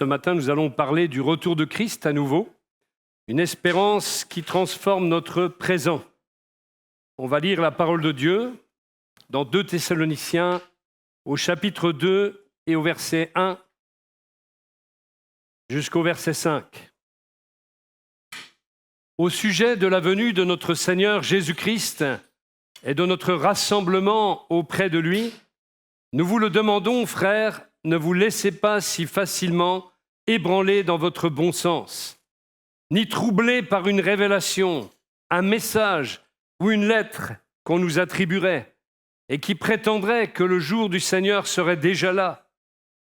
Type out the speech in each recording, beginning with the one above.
ce matin, nous allons parler du retour de Christ à nouveau, une espérance qui transforme notre présent. On va lire la parole de Dieu dans 2 Thessaloniciens au chapitre 2 et au verset 1 jusqu'au verset 5. Au sujet de la venue de notre Seigneur Jésus-Christ et de notre rassemblement auprès de lui, nous vous le demandons, frères, ne vous laissez pas si facilement ébranler dans votre bon sens, ni troubler par une révélation, un message ou une lettre qu'on nous attribuerait et qui prétendrait que le jour du Seigneur serait déjà là,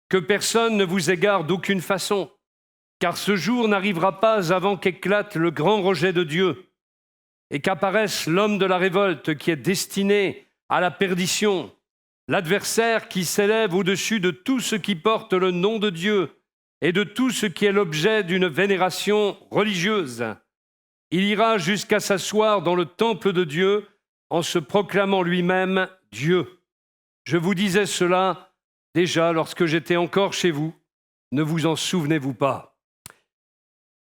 que personne ne vous égare d'aucune façon, car ce jour n'arrivera pas avant qu'éclate le grand rejet de Dieu et qu'apparaisse l'homme de la révolte qui est destiné à la perdition, l'adversaire qui s'élève au-dessus de tout ce qui porte le nom de Dieu et de tout ce qui est l'objet d'une vénération religieuse. Il ira jusqu'à s'asseoir dans le temple de Dieu en se proclamant lui-même Dieu. Je vous disais cela déjà lorsque j'étais encore chez vous. Ne vous en souvenez-vous pas?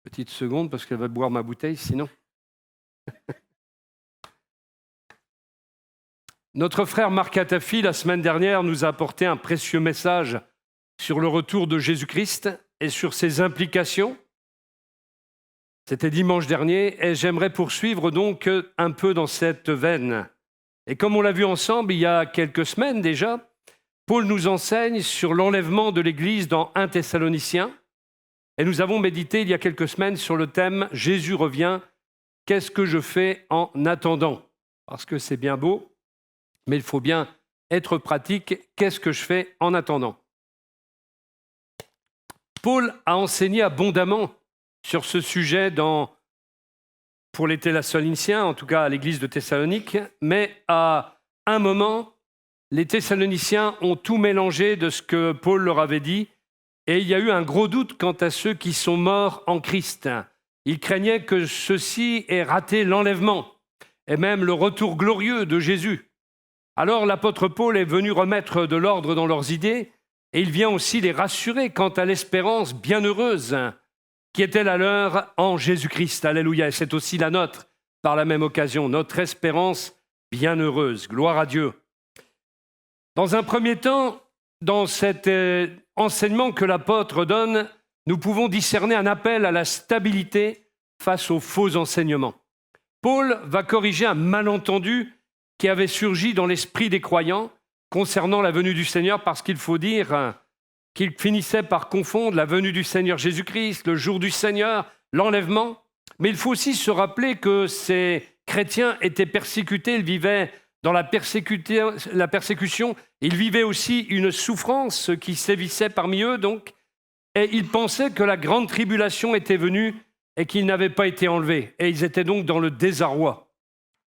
Petite seconde parce qu'elle va boire ma bouteille sinon. Notre frère Marc Atafi, la semaine dernière, nous a apporté un précieux message sur le retour de Jésus-Christ et sur ses implications. C'était dimanche dernier et j'aimerais poursuivre donc un peu dans cette veine. Et comme on l'a vu ensemble il y a quelques semaines déjà, Paul nous enseigne sur l'enlèvement de l'Église dans 1 Thessaloniciens et nous avons médité il y a quelques semaines sur le thème « Jésus revient, qu'est-ce que je fais en attendant ?» Parce que c'est bien beau, mais il faut bien être pratique. Qu'est-ce que je fais en attendant? Paul a enseigné abondamment sur ce sujet pour les Thessaloniciens, en tout cas à l'église de Thessalonique, mais à un moment, les Thessaloniciens ont tout mélangé de ce que Paul leur avait dit, et il y a eu un gros doute quant à ceux qui sont morts en Christ. Ils craignaient que ceux-ci aient raté l'enlèvement, et même le retour glorieux de Jésus. Alors l'apôtre Paul est venu remettre de l'ordre dans leurs idées et il vient aussi les rassurer quant à l'espérance bienheureuse qui était la leur en Jésus-Christ. Alléluia. Et c'est aussi la nôtre par la même occasion, notre espérance bienheureuse. Gloire à Dieu. Dans un premier temps, dans cet enseignement que l'apôtre donne, nous pouvons discerner un appel à la stabilité face aux faux enseignements. Paul va corriger un malentendu qui avait surgi dans l'esprit des croyants concernant la venue du Seigneur, parce qu'il faut dire qu'ils finissaient par confondre la venue du Seigneur Jésus-Christ, le jour du Seigneur, l'enlèvement. Mais il faut aussi se rappeler que ces chrétiens étaient persécutés, ils vivaient dans la persécution, ils vivaient aussi une souffrance qui sévissait parmi eux, donc, et ils pensaient que la grande tribulation était venue et qu'ils n'avaient pas été enlevés. Et ils étaient donc dans le désarroi.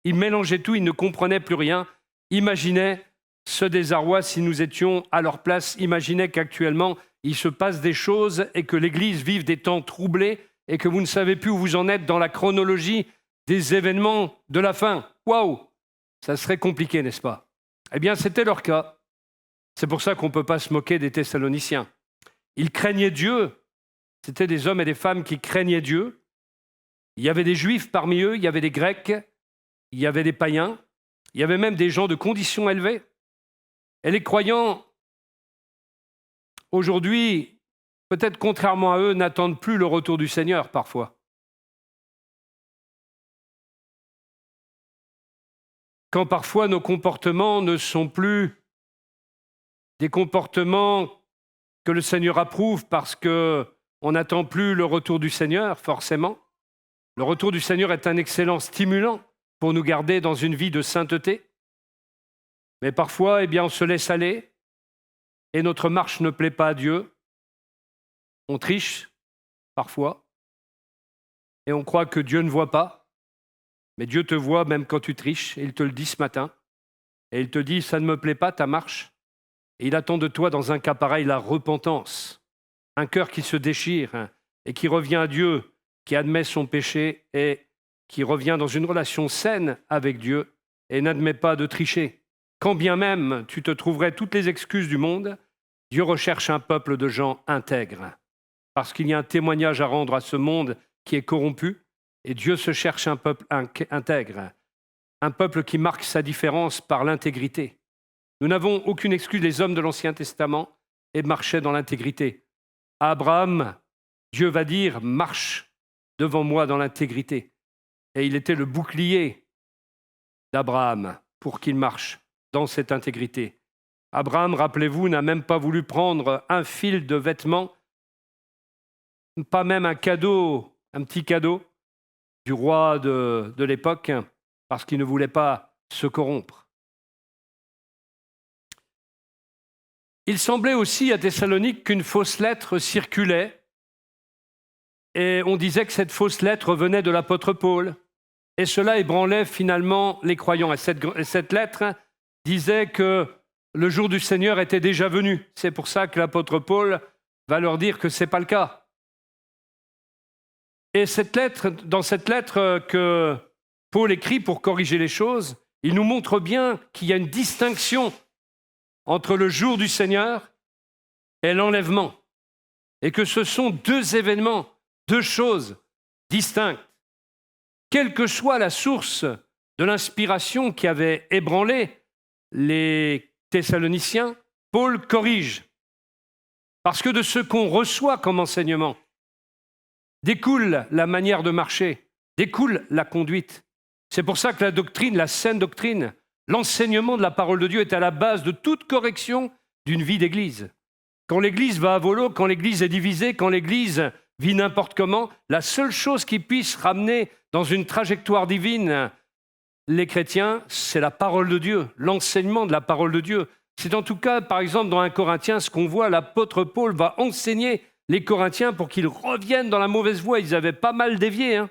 Ils mélangeaient tout, ils ne comprenaient plus rien. Imaginez ce désarroi si nous étions à leur place. Imaginez qu'actuellement, il se passe des choses et que l'Église vive des temps troublés et que vous ne savez plus où vous en êtes dans la chronologie des événements de la fin. Waouh! Ça serait compliqué, n'est-ce pas? Eh bien, c'était leur cas. C'est pour ça qu'on ne peut pas se moquer des Thessaloniciens. Ils craignaient Dieu. C'était des hommes et des femmes qui craignaient Dieu. Il y avait des Juifs parmi eux, il y avait des Grecs, il y avait des païens, il y avait même des gens de conditions élevées. Et les croyants, aujourd'hui, peut-être contrairement à eux, n'attendent plus le retour du Seigneur parfois. Quand parfois nos comportements ne sont plus des comportements que le Seigneur approuve parce qu'on n'attend plus le retour du Seigneur, forcément. Le retour du Seigneur est un excellent stimulant pour nous garder dans une vie de sainteté. Mais parfois, on se laisse aller et notre marche ne plaît pas à Dieu. On triche, parfois, et on croit que Dieu ne voit pas. Mais Dieu te voit même quand tu triches, et il te le dit ce matin. Et il te dit, ça ne me plaît pas, ta marche. Et il attend de toi, dans un cas pareil, la repentance. Un cœur qui se déchire et qui revient à Dieu, qui admet son péché et qui revient dans une relation saine avec Dieu et n'admet pas de tricher. Quand bien même tu te trouverais toutes les excuses du monde, Dieu recherche un peuple de gens intègres. parce qu'il y a un témoignage à rendre à ce monde qui est corrompu, et Dieu se cherche un peuple intègre, un peuple qui marque sa différence par l'intégrité. Nous n'avons aucune excuse, les hommes de l'Ancien Testament, et marchaient dans l'intégrité. À Abraham, Dieu va dire « marche devant moi dans l'intégrité ». Et il était le bouclier d'Abraham pour qu'il marche dans cette intégrité. Abraham, rappelez-vous, n'a même pas voulu prendre un fil de vêtements, pas même un cadeau, un petit cadeau du roi de l'époque, parce qu'il ne voulait pas se corrompre. Il semblait aussi à Thessalonique qu'une fausse lettre circulait, et on disait que cette fausse lettre venait de l'apôtre Paul, et cela ébranlait finalement les croyants. Et cette lettre disait que le jour du Seigneur était déjà venu. C'est pour ça que l'apôtre Paul va leur dire que ce n'est pas le cas. Et dans cette lettre que Paul écrit pour corriger les choses, il nous montre bien qu'il y a une distinction entre le jour du Seigneur et l'enlèvement, et que ce sont deux événements, deux choses distinctes. Quelle que soit la source de l'inspiration qui avait ébranlé les Thessaloniciens, Paul corrige. Parce que de ce qu'on reçoit comme enseignement, découle la manière de marcher, découle la conduite. C'est pour ça que la doctrine, la saine doctrine, l'enseignement de la parole de Dieu est à la base de toute correction d'une vie d'Église. Quand l'Église va à volo, quand l'Église est divisée, quand l'Église vit n'importe comment, la seule chose qui puisse ramener dans une trajectoire divine les chrétiens, c'est la parole de Dieu, l'enseignement de la parole de Dieu. C'est en tout cas, par exemple, dans 1 Corinthiens, ce qu'on voit, l'apôtre Paul va enseigner les Corinthiens pour qu'ils reviennent dans la mauvaise voie. Ils avaient pas mal dévié, hein.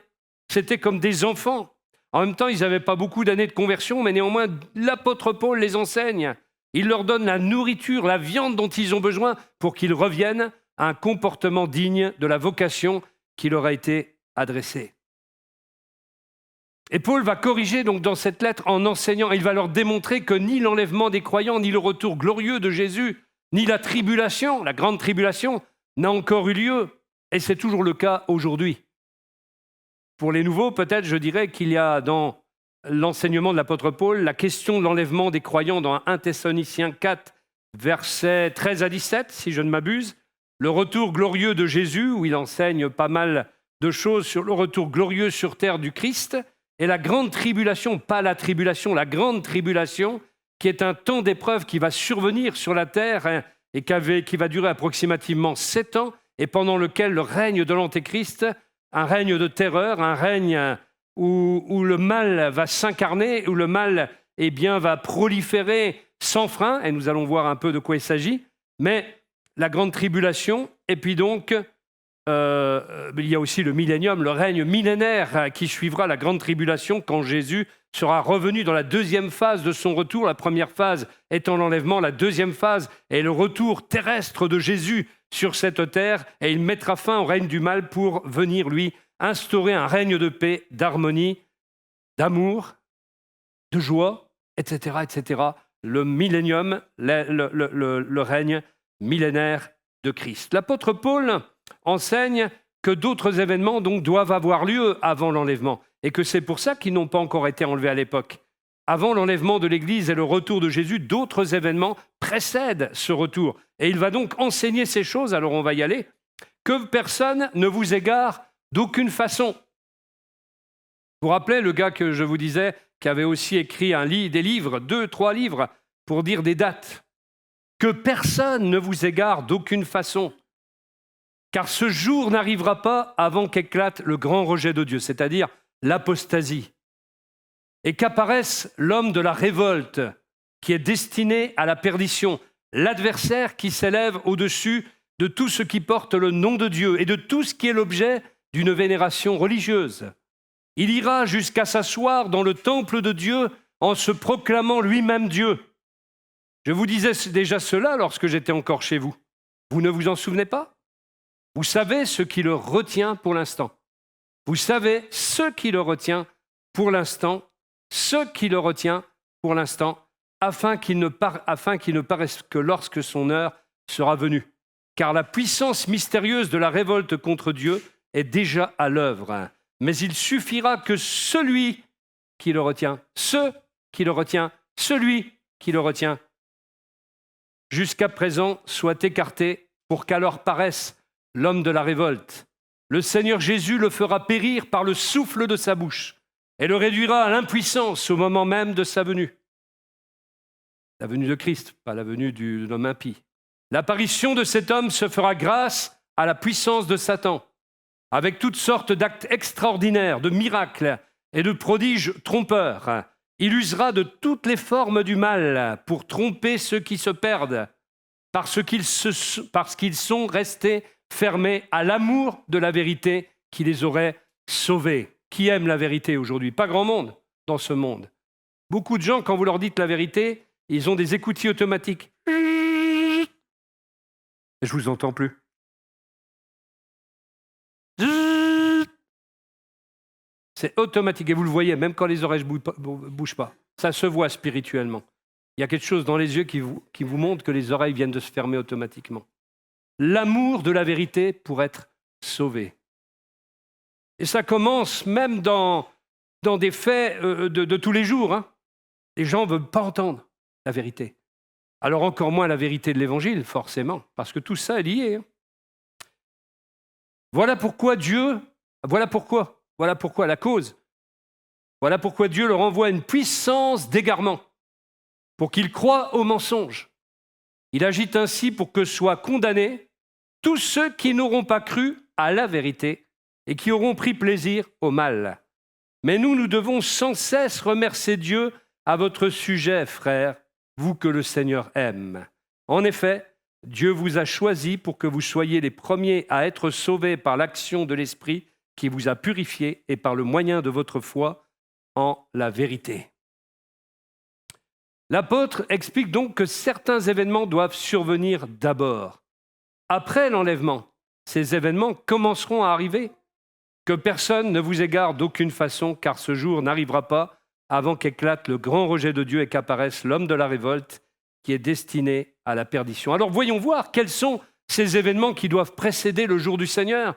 C'était comme des enfants. En même temps, ils n'avaient pas beaucoup d'années de conversion, mais néanmoins, l'apôtre Paul les enseigne. Il leur donne la nourriture, la viande dont ils ont besoin pour qu'ils reviennent à un comportement digne de la vocation qui leur a été adressée. Et Paul va corriger donc dans cette lettre en enseignant, il va leur démontrer que ni l'enlèvement des croyants, ni le retour glorieux de Jésus, ni la tribulation, la grande tribulation, n'a encore eu lieu. Et c'est toujours le cas aujourd'hui. Pour les nouveaux, peut-être, je dirais qu'il y a dans l'enseignement de l'apôtre Paul la question de l'enlèvement des croyants dans 1 Thessaloniciens 4, versets 13 à 17, si je ne m'abuse, le retour glorieux de Jésus, où il enseigne pas mal de choses sur le retour glorieux sur terre du Christ, et la grande tribulation, pas la tribulation, la grande tribulation, qui est un temps d'épreuve qui va survenir sur la terre et qui va durer approximativement 7 ans, et pendant lequel le règne de l'Antéchrist, un règne de terreur, un règne où le mal va s'incarner, où le mal va proliférer sans frein, et nous allons voir un peu de quoi il s'agit, mais la grande tribulation, et puis donc il y a aussi le millénium, le règne millénaire qui suivra la grande tribulation quand Jésus sera revenu dans la deuxième phase de son retour. La première phase étant l'enlèvement, la deuxième phase est le retour terrestre de Jésus sur cette terre, et il mettra fin au règne du mal pour venir, lui, instaurer un règne de paix, d'harmonie, d'amour, de joie, etc., etc. Le millénium, le règne millénaire de Christ. L'apôtre Paul enseigne que d'autres événements donc doivent avoir lieu avant l'enlèvement, et que c'est pour ça qu'ils n'ont pas encore été enlevés à l'époque. Avant l'enlèvement de l'Église et le retour de Jésus, d'autres événements précèdent ce retour. Et il va donc enseigner ces choses, alors on va y aller, que personne ne vous égare d'aucune façon. Vous vous rappelez le gars que je vous disais, qui avait aussi écrit des livres, 2, 3 livres, pour dire des dates. Que personne ne vous égare d'aucune façon. Car ce jour n'arrivera pas avant qu'éclate le grand rejet de Dieu, c'est-à-dire l'apostasie, et qu'apparaisse l'homme de la révolte, qui est destiné à la perdition, l'adversaire qui s'élève au-dessus de tout ce qui porte le nom de Dieu et de tout ce qui est l'objet d'une vénération religieuse. Il ira jusqu'à s'asseoir dans le temple de Dieu en se proclamant lui-même Dieu. Je vous disais déjà cela lorsque j'étais encore chez vous. Vous ne vous en souvenez pas ? Vous savez ce qui le retient pour l'instant. Vous savez ce qui le retient pour l'instant, afin qu'il ne paraisse que lorsque son heure sera venue. car la puissance mystérieuse de la révolte contre Dieu est déjà à l'œuvre. Mais il suffira que celui qui le retient, celui qui le retient, jusqu'à présent soit écarté pour qu'alors paraisse l'homme de la révolte. Le Seigneur Jésus le fera périr par le souffle de sa bouche et le réduira à l'impuissance au moment même de sa venue. La venue de Christ, pas la venue de l'homme impie. L'apparition de cet homme se fera grâce à la puissance de Satan, avec toutes sortes d'actes extraordinaires, de miracles et de prodiges trompeurs. Il usera de toutes les formes du mal pour tromper ceux qui se perdent, parce qu'ils sont restés fermés à l'amour de la vérité qui les aurait sauvés. Qui aime la vérité aujourd'hui? Pas grand monde dans ce monde. Beaucoup de gens, quand vous leur dites la vérité, ils ont des écoutilles automatiques. Je vous entends plus. C'est automatique. Et vous le voyez, même quand les oreilles ne bougent pas. Ça se voit spirituellement. Il y a quelque chose dans les yeux qui vous montre que les oreilles viennent de se fermer automatiquement. L'amour de la vérité pour être sauvé. Et ça commence même dans des faits de tous les jours. Hein. Les gens ne veulent pas entendre la vérité. Alors encore moins la vérité de l'Évangile, forcément, parce que tout ça est lié. Hein. Voilà pourquoi la cause. Voilà pourquoi Dieu leur envoie une puissance d'égarement, pour qu'ils croient au mensonge. Il agit ainsi pour que soient condamnés tous ceux qui n'auront pas cru à la vérité et qui auront pris plaisir au mal. Mais nous devons sans cesse remercier Dieu à votre sujet, frères, vous que le Seigneur aime. En effet, Dieu vous a choisis pour que vous soyez les premiers à être sauvés par l'action de l'Esprit qui vous a purifiés et par le moyen de votre foi en la vérité. L'apôtre explique donc que certains événements doivent survenir d'abord. Après l'enlèvement, ces événements commenceront à arriver. Que personne ne vous égare d'aucune façon, car ce jour n'arrivera pas avant qu'éclate le grand rejet de Dieu et qu'apparaisse l'homme de la révolte qui est destiné à la perdition. Alors voyons voir quels sont ces événements qui doivent précéder le jour du Seigneur.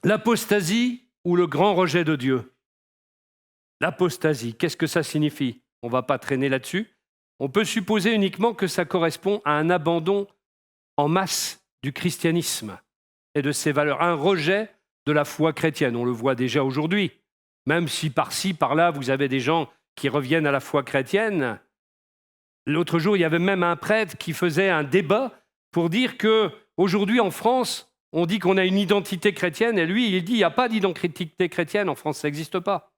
L'apostasie ou le grand rejet de Dieu. L'apostasie, qu'est-ce que ça signifie? On ne va pas traîner là-dessus. On peut supposer uniquement que ça correspond à un abandon en masse du christianisme et de ses valeurs, un rejet de la foi chrétienne. On le voit déjà aujourd'hui. Même si par-ci, par-là, vous avez des gens qui reviennent à la foi chrétienne. L'autre jour, il y avait même un prêtre qui faisait un débat pour dire qu'aujourd'hui, en France, on dit qu'on a une identité chrétienne, et lui, il dit qu'il n'y a pas d'identité chrétienne en France, ça n'existe pas.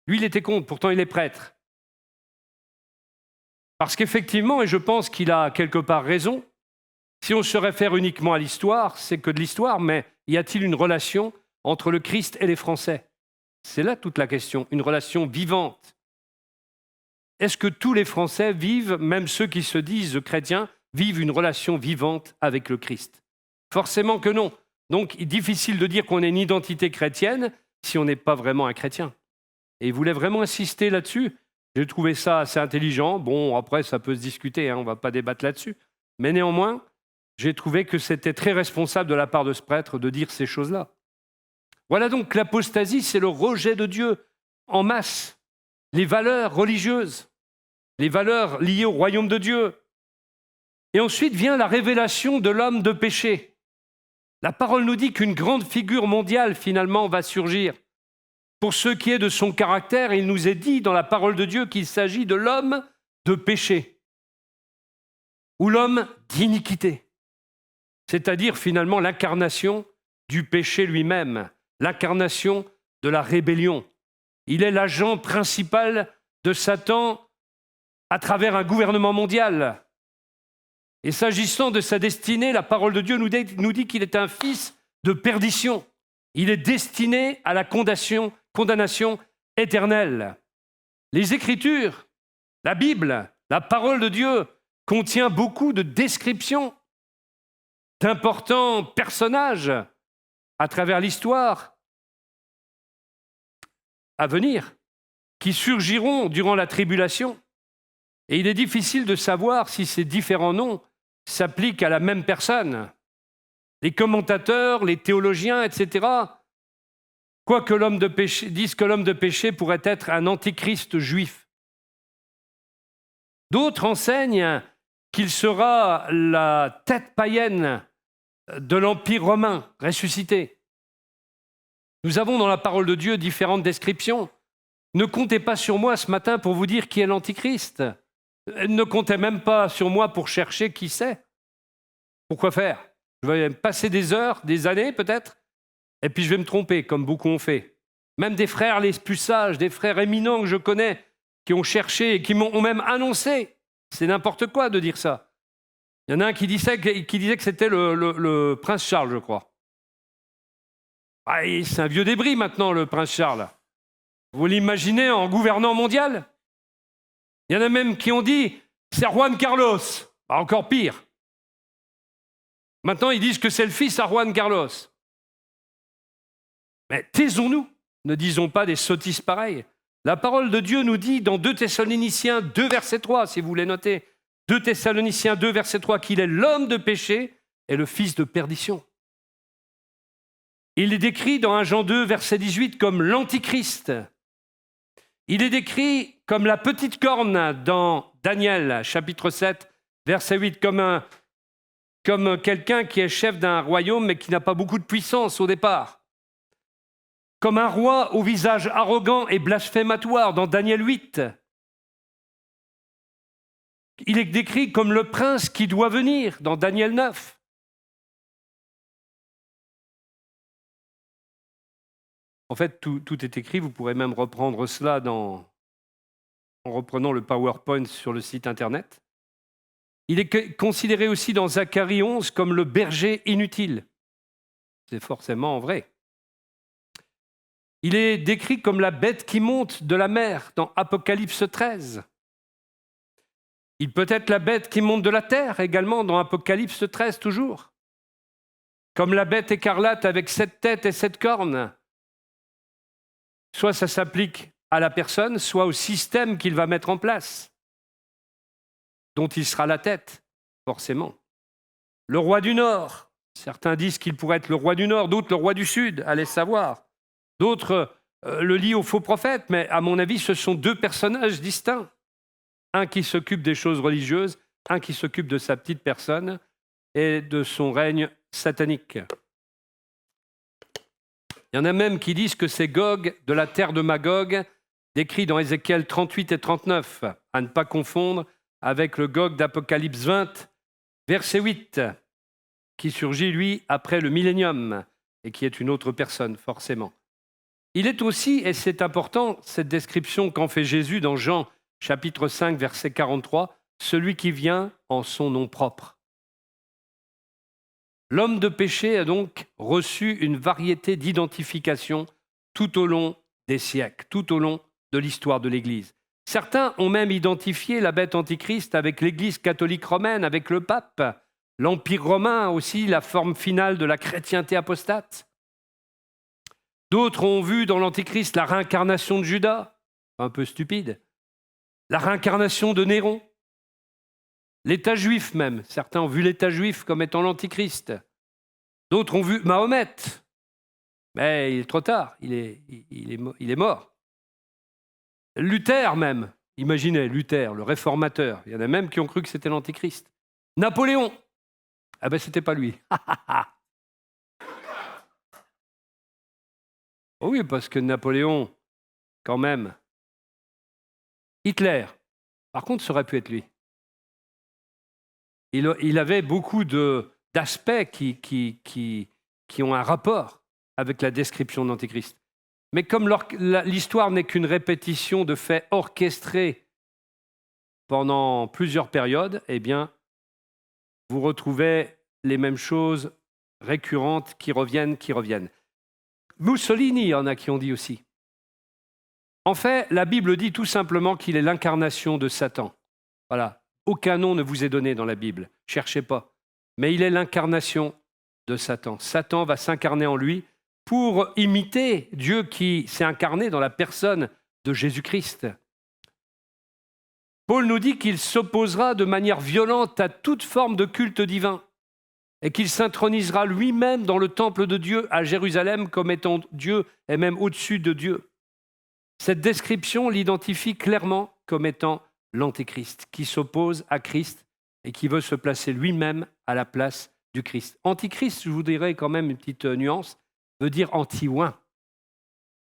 Lui, il était contre, pourtant il est prêtre. Parce qu'effectivement, et je pense qu'il a quelque part raison, si on se réfère uniquement à l'histoire, c'est que de l'histoire, mais y a-t-il une relation entre le Christ et les Français? C'est là toute la question, une relation vivante. Est-ce que tous les Français vivent, même ceux qui se disent chrétiens, vivent une relation vivante avec le Christ? Forcément que non. Donc, il est difficile de dire qu'on ait une identité chrétienne si on n'est pas vraiment un chrétien. Et il voulait vraiment insister là-dessus. J'ai trouvé ça assez intelligent. Bon, après, ça peut se discuter, hein, on ne va pas débattre là-dessus. Mais néanmoins, j'ai trouvé que c'était très responsable de la part de ce prêtre de dire ces choses-là. Voilà donc l'apostasie, c'est le rejet de Dieu en masse. Les valeurs religieuses, les valeurs liées au royaume de Dieu. Et ensuite vient la révélation de l'homme de péché. La parole nous dit qu'une grande figure mondiale, finalement, va surgir. Pour ce qui est de son caractère, il nous est dit dans la parole de Dieu qu'il s'agit de l'homme de péché, ou l'homme d'iniquité, c'est-à-dire finalement l'incarnation du péché lui-même, l'incarnation de la rébellion. Il est l'agent principal de Satan à travers un gouvernement mondial. Et s'agissant de sa destinée, la parole de Dieu nous dit qu'il est un fils de perdition. Il est destiné à la condamnation éternelle. Les Écritures, la Bible, la parole de Dieu contient beaucoup de descriptions d'importants personnages à travers l'histoire à venir, qui surgiront durant la tribulation. Et il est difficile de savoir si ces différents noms s'appliquent à la même personne. les commentateurs, les théologiens, etc., disent que l'homme de péché pourrait être un antichrist juif. D'autres enseignent qu'il sera la tête païenne de l'Empire romain ressuscité. Nous avons dans la parole de Dieu différentes descriptions. Ne comptez pas sur moi ce matin pour vous dire qui est l'Antichrist. Ne comptez même pas sur moi pour chercher qui c'est. Pourquoi faire? Je vais passer des heures, des années peut-être, et puis je vais me tromper, comme beaucoup ont fait. Même des frères les plus sages, des frères éminents que je connais, qui ont cherché et qui m'ont même annoncé. C'est n'importe quoi de dire ça. Il y en a un qui disait que c'était le prince Charles, je crois. Ah, c'est un vieux débris maintenant, le prince Charles. Vous l'imaginez en gouvernant mondial? Il y en a même qui ont dit c'est Juan Carlos. Bah, encore pire. Maintenant, ils disent que c'est le fils à Juan Carlos. Mais taisons-nous, ne disons pas des sottises pareilles. La parole de Dieu nous dit dans 2 Thessaloniciens 2, verset 3, si vous voulez noter, 2 Thessaloniciens 2, verset 3, qu'il est l'homme de péché et le fils de perdition. Il est décrit dans 1 Jean 2, verset 18, comme l'antichrist. Il est décrit comme la petite corne dans Daniel, chapitre 7, verset 8, comme quelqu'un qui est chef d'un royaume mais qui n'a pas beaucoup de puissance au départ. Comme un roi au visage arrogant et blasphématoire dans Daniel 8. Il est décrit comme le prince qui doit venir dans Daniel 9. En fait, tout est écrit. Vous pourrez même reprendre cela en reprenant le PowerPoint sur le site Internet. Il est considéré aussi dans Zacharie 11 comme le berger inutile. C'est forcément vrai. Il est décrit comme la bête qui monte de la mer dans Apocalypse 13. Il peut être la bête qui monte de la terre également dans Apocalypse 13 toujours. Comme la bête écarlate avec 7 têtes et 7 cornes. Soit ça s'applique à la personne, soit au système qu'il va mettre en place, dont il sera la tête, forcément. Le roi du Nord, certains disent qu'il pourrait être le roi du Nord, d'autres le roi du Sud, allez savoir. D'autres le lient aux faux prophètes, mais à mon avis, ce sont 2 personnages distincts. Un qui s'occupe des choses religieuses, un qui s'occupe de sa petite personne et de son règne satanique. Il y en a même qui disent que c'est Gog de la terre de Magog, décrit dans Ézéchiel 38 et 39, à ne pas confondre avec le Gog d'Apocalypse 20, verset 8, qui surgit, lui, après le millénium, et qui est une autre personne, forcément. Il est aussi, et c'est important, cette description qu'en fait Jésus dans Jean, chapitre 5, verset 43, celui qui vient en son nom propre. L'homme de péché a donc reçu une variété d'identifications tout au long des siècles, tout au long de l'histoire de l'Église. Certains ont même identifié la bête antichrist avec l'Église catholique romaine, avec le pape, l'Empire romain aussi, la forme finale de la chrétienté apostate. D'autres ont vu dans l'antichrist la réincarnation de Judas, un peu stupide, la réincarnation de Néron, l'État juif même. Certains ont vu l'État juif comme étant l'antichrist. D'autres ont vu Mahomet, mais il est trop tard, il est mort. Luther même, imaginez Luther, le réformateur, il y en a même qui ont cru que c'était l'antichrist. Napoléon, ah ben c'était pas lui. Oh oui, parce que Napoléon, quand même. Hitler, par contre, ça aurait pu être lui. Il avait beaucoup d'aspects qui ont un rapport avec la description de l'Antéchrist. Mais comme l'histoire n'est qu'une répétition de faits orchestrés pendant plusieurs périodes, eh bien, vous retrouvez les mêmes choses récurrentes qui reviennent. Mussolini, il y en a qui ont dit aussi. En fait, la Bible dit tout simplement qu'il est l'incarnation de Satan. Voilà. Aucun nom ne vous est donné dans la Bible. Cherchez pas. Mais il est l'incarnation de Satan. Satan va s'incarner en lui pour imiter Dieu qui s'est incarné dans la personne de Jésus-Christ. Paul nous dit qu'il s'opposera de manière violente à toute forme de culte divin. et qu'il s'intronisera lui-même dans le temple de Dieu à Jérusalem comme étant Dieu et même au-dessus de Dieu. Cette description l'identifie clairement comme étant l'Antéchrist, qui s'oppose à Christ et qui veut se placer lui-même à la place du Christ. Antichrist, je vous dirais quand même une petite nuance, veut dire anti-oint.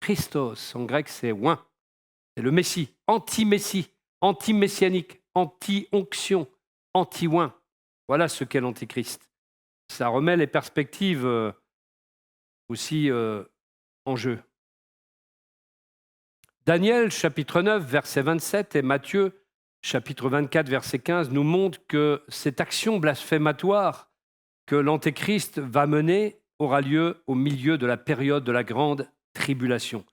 Christos, en grec, c'est oint. C'est le Messie, anti-Messie, anti-messianique, anti-onction, anti-oint. Voilà ce qu'est l'Antichrist. Ça remet les perspectives aussi en jeu. Daniel, chapitre 9, verset 27, et Matthieu, chapitre 24, verset 15, nous montrent que cette action blasphématoire que l'Antéchrist va mener aura lieu au milieu de la période de la grande tribulation,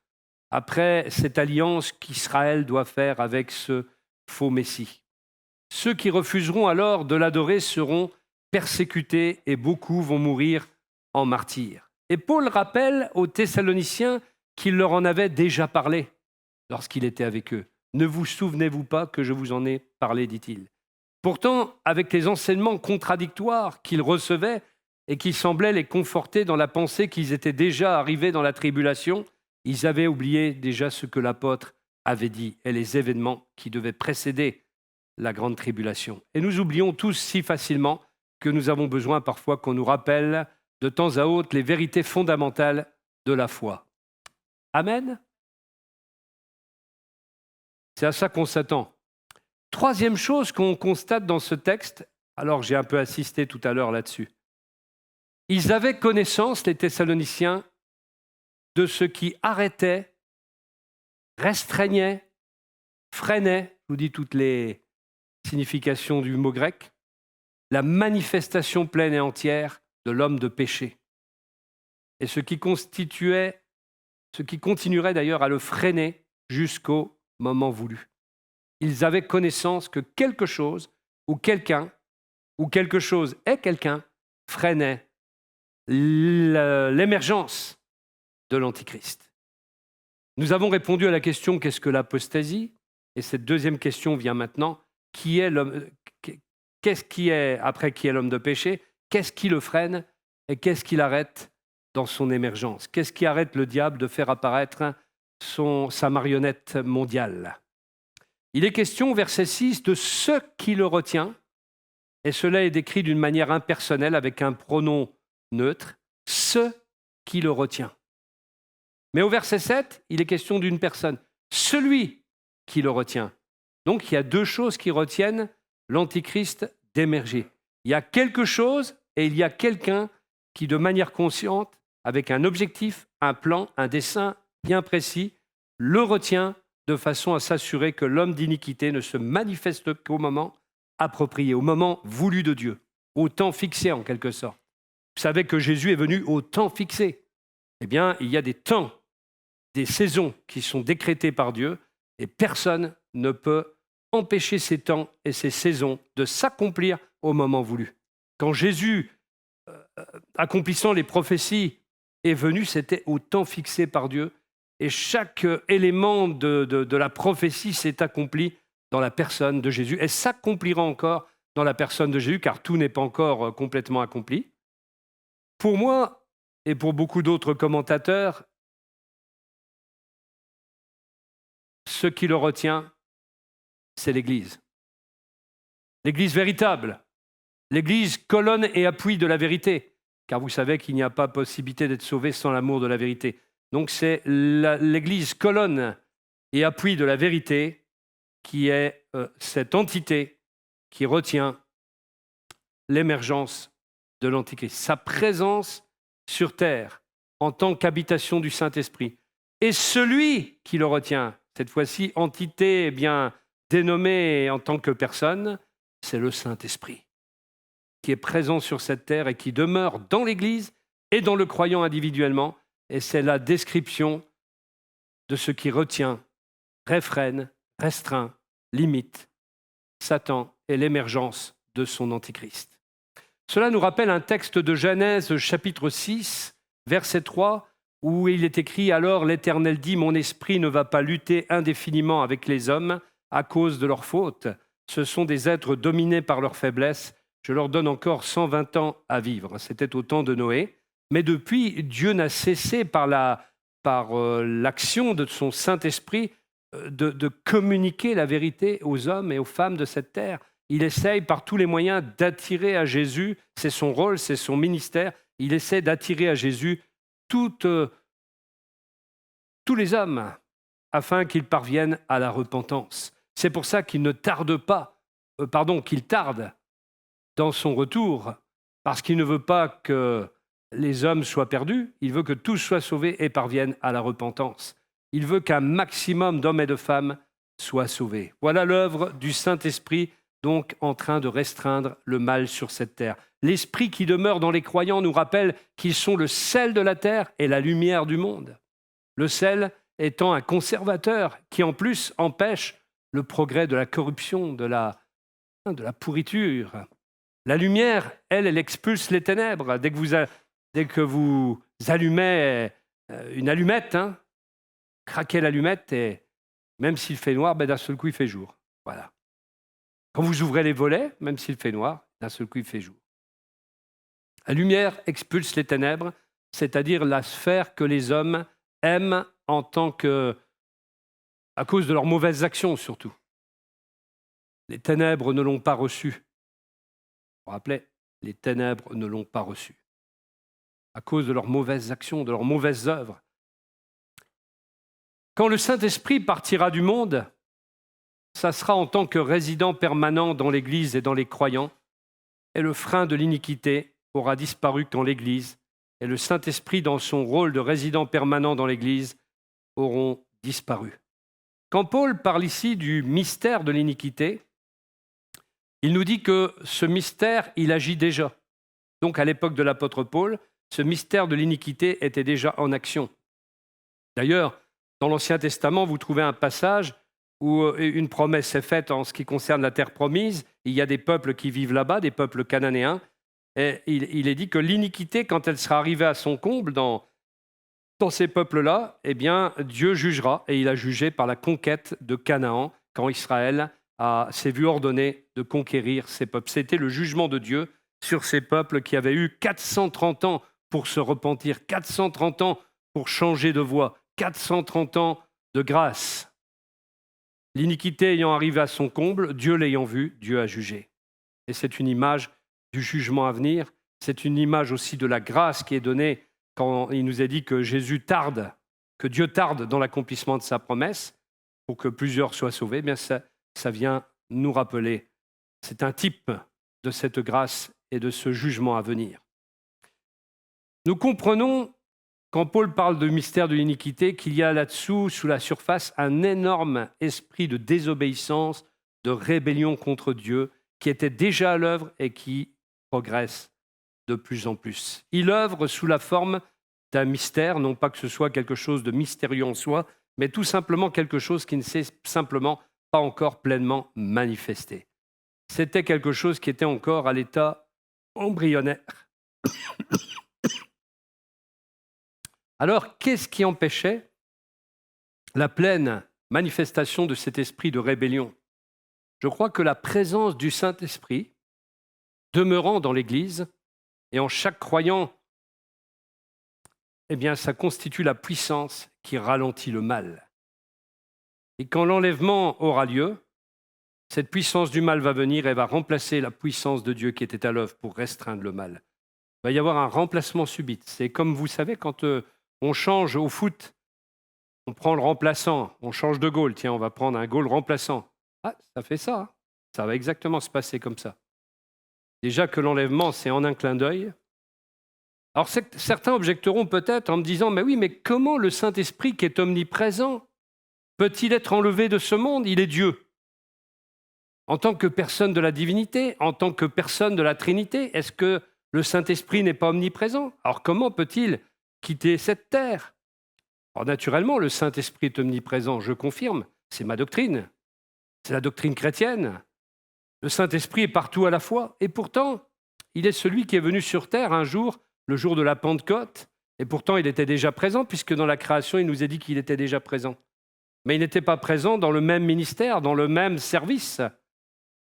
après cette alliance qu'Israël doit faire avec ce faux Messie. Ceux qui refuseront alors de l'adorer seront persécutés et beaucoup vont mourir en martyrs. Et Paul rappelle aux Thessaloniciens qu'il leur en avait déjà parlé lorsqu'il était avec eux. « Ne vous souvenez-vous pas que je vous en ai parlé » dit-il. Pourtant, avec les enseignements contradictoires qu'ils recevaient et qui semblaient les conforter dans la pensée qu'ils étaient déjà arrivés dans la tribulation, ils avaient oublié déjà ce que l'apôtre avait dit et les événements qui devaient précéder la grande tribulation. Et nous oublions tous si facilement que nous avons besoin parfois qu'on nous rappelle de temps à autre les vérités fondamentales de la foi. Amen. C'est à ça qu'on s'attend. Troisième chose qu'on constate dans ce texte, alors j'ai un peu insisté tout à l'heure là-dessus. Ils avaient connaissance, les Thessaloniciens, de ce qui arrêtait, restreignait, freinait, je vous dis toutes les significations du mot grec, la manifestation pleine et entière de l'homme de péché. Et ce qui continuerait d'ailleurs à le freiner jusqu'au moment voulu. Ils avaient connaissance que quelque chose ou quelqu'un, ou quelque chose et quelqu'un freinait l'émergence de l'Antichrist. Nous avons répondu à la question « Qu'est-ce que l'apostasie ?» Et cette deuxième question vient maintenant. Qui est l'homme, qu'est-ce qui est, après qui est l'homme de péché? Qu'est-ce qui le freine et qu'est-ce qui l'arrête dans son émergence? Qu'est-ce qui arrête le diable de faire apparaître sa marionnette mondiale? Il est question, verset 6, de ce qui le retient, et cela est décrit d'une manière impersonnelle avec un pronom neutre, ce qui le retient. Mais au verset 7, il est question d'une personne, celui qui le retient. Donc il y a deux choses qui retiennent l'Antichrist d'émerger. Il y a quelque chose et il y a quelqu'un qui, de manière consciente, avec un objectif, un plan, un dessein bien précis, le retient de façon à s'assurer que l'homme d'iniquité ne se manifeste qu'au moment approprié, au moment voulu de Dieu, au temps fixé en quelque sorte. Vous savez que Jésus est venu au temps fixé. Eh bien, il y a des temps, des saisons qui sont décrétées par Dieu et personne ne peut empêcher ces temps et ces saisons de s'accomplir au moment voulu. Quand Jésus, accomplissant les prophéties, est venu, c'était au temps fixé par Dieu. Et chaque élément de la prophétie s'est accompli dans la personne de Jésus et s'accomplira encore dans la personne de Jésus, car tout n'est pas encore complètement accompli. Pour moi et pour beaucoup d'autres commentateurs, ce qui le retient, c'est l'Église. L'Église véritable, l'Église colonne et appui de la vérité, car vous savez qu'il n'y a pas possibilité d'être sauvé sans l'amour de la vérité. Donc c'est l'Église colonne et appui de la vérité qui est cette entité qui retient l'émergence de l'Antichrist, sa présence sur terre en tant qu'habitation du Saint-Esprit. Et celui qui le retient, cette fois-ci entité bien dénommée en tant que personne, c'est le Saint-Esprit qui est présent sur cette terre et qui demeure dans l'Église et dans le croyant individuellement. Et c'est la description de ce qui retient, réfrène, restreint, limite Satan et l'émergence de son Antichrist. Cela nous rappelle un texte de Genèse chapitre 6, verset 3, où il est écrit « Alors l'Éternel dit, mon esprit ne va pas lutter indéfiniment avec les hommes à cause de leurs fautes. Ce sont des êtres dominés par leur faiblesse. je leur donne encore 120 ans à vivre. C'était au temps de Noé. Mais depuis, Dieu n'a cessé par l'action de son Saint-Esprit de communiquer la vérité aux hommes et aux femmes de cette terre. Il essaye par tous les moyens d'attirer à Jésus, c'est son rôle, c'est son ministère, il essaie d'attirer à Jésus tous les hommes afin qu'ils parviennent à la repentance. C'est pour ça qu'il ne tarde pas, qu'il tarde dans son retour, parce qu'il ne veut pas que les hommes soient perdus, il veut que tous soient sauvés et parviennent à la repentance. Il veut qu'un maximum d'hommes et de femmes soient sauvés. Voilà l'œuvre du Saint-Esprit, donc en train de restreindre le mal sur cette terre. L'Esprit qui demeure dans les croyants nous rappelle qu'ils sont le sel de la terre et la lumière du monde. Le sel étant un conservateur qui en plus empêche le progrès de la corruption, de la pourriture. La lumière, elle expulse les ténèbres. Dès que vous allumez une allumette, craquez l'allumette et même s'il fait noir, d'un seul coup il fait jour. Voilà. Quand vous ouvrez les volets, même s'il fait noir, d'un seul coup il fait jour. La lumière expulse les ténèbres, c'est-à-dire la sphère que les hommes aiment à cause de leurs mauvaises actions surtout. Les ténèbres ne l'ont pas reçu. Vous vous rappelez, les ténèbres ne l'ont pas reçu. À cause de leurs mauvaises actions, de leurs mauvaises œuvres. Quand le Saint-Esprit partira du monde, ça sera en tant que résident permanent dans l'Église et dans les croyants, et le frein de l'iniquité aura disparu quand l'Église et le Saint-Esprit, dans son rôle de résident permanent dans l'Église, auront disparu. Quand Paul parle ici du mystère de l'iniquité, il nous dit que ce mystère, il agit déjà. Donc à l'époque de l'apôtre Paul, ce mystère de l'iniquité était déjà en action. D'ailleurs, dans l'Ancien Testament, vous trouvez un passage où une promesse est faite en ce qui concerne la terre promise. Il y a des peuples qui vivent là-bas, des peuples cananéens. Et il est dit que l'iniquité, quand elle sera arrivée à son comble dans ces peuples-là, eh bien, Dieu jugera. Et il a jugé par la conquête de Canaan, quand Israël s'est vu ordonné de conquérir ces peuples. C'était le jugement de Dieu sur ces peuples qui avaient eu 430 ans pour se repentir, 430 ans pour changer de voie, 430 ans de grâce. L'iniquité ayant arrivé à son comble, Dieu l'ayant vu, Dieu a jugé. Et c'est une image du jugement à venir, c'est une image aussi de la grâce qui est donnée quand il nous est dit que Jésus tarde, que Dieu tarde dans l'accomplissement de sa promesse pour que plusieurs soient sauvés. Eh bien, ça vient nous rappeler, c'est un type de cette grâce et de ce jugement à venir. Nous comprenons, quand Paul parle de mystère de l'iniquité, qu'il y a là-dessous, sous la surface, un énorme esprit de désobéissance, de rébellion contre Dieu, qui était déjà à l'œuvre et qui progresse de plus en plus. Il œuvre sous la forme d'un mystère, non pas que ce soit quelque chose de mystérieux en soi, mais tout simplement quelque chose qui ne s'est simplement pas encore pleinement manifesté. C'était quelque chose qui était encore à l'état embryonnaire. Alors, qu'est-ce qui empêchait la pleine manifestation de cet esprit de rébellion? Je crois que la présence du Saint-Esprit, demeurant dans l'Église et en chaque croyant, eh bien, ça constitue la puissance qui ralentit le mal. Et quand l'enlèvement aura lieu, cette puissance du mal va venir et va remplacer la puissance de Dieu qui était à l'œuvre pour restreindre le mal. Il va y avoir un remplacement subit. C'est comme vous savez, quand on change au foot, on prend le remplaçant, on change de goal. Tiens, on va prendre un goal remplaçant. Ah, ça fait ça. Hein. Ça va exactement se passer comme ça. Déjà que l'enlèvement, c'est en un clin d'œil. Alors certains objecteront peut-être en me disant, mais oui, mais comment le Saint-Esprit qui est omniprésent peut-il être enlevé de ce monde? Il est Dieu. En tant que personne de la divinité, en tant que personne de la Trinité, est-ce que le Saint-Esprit n'est pas omniprésent? Alors comment peut-il quitter cette terre? Alors naturellement, le Saint-Esprit est omniprésent, je confirme, c'est ma doctrine. C'est la doctrine chrétienne. Le Saint-Esprit est partout à la fois. Et pourtant, il est celui qui est venu sur terre un jour, le jour de la Pentecôte. Et pourtant, il était déjà présent, puisque dans la création, il nous a dit qu'il était déjà présent. Mais il n'était pas présent dans le même ministère, dans le même service.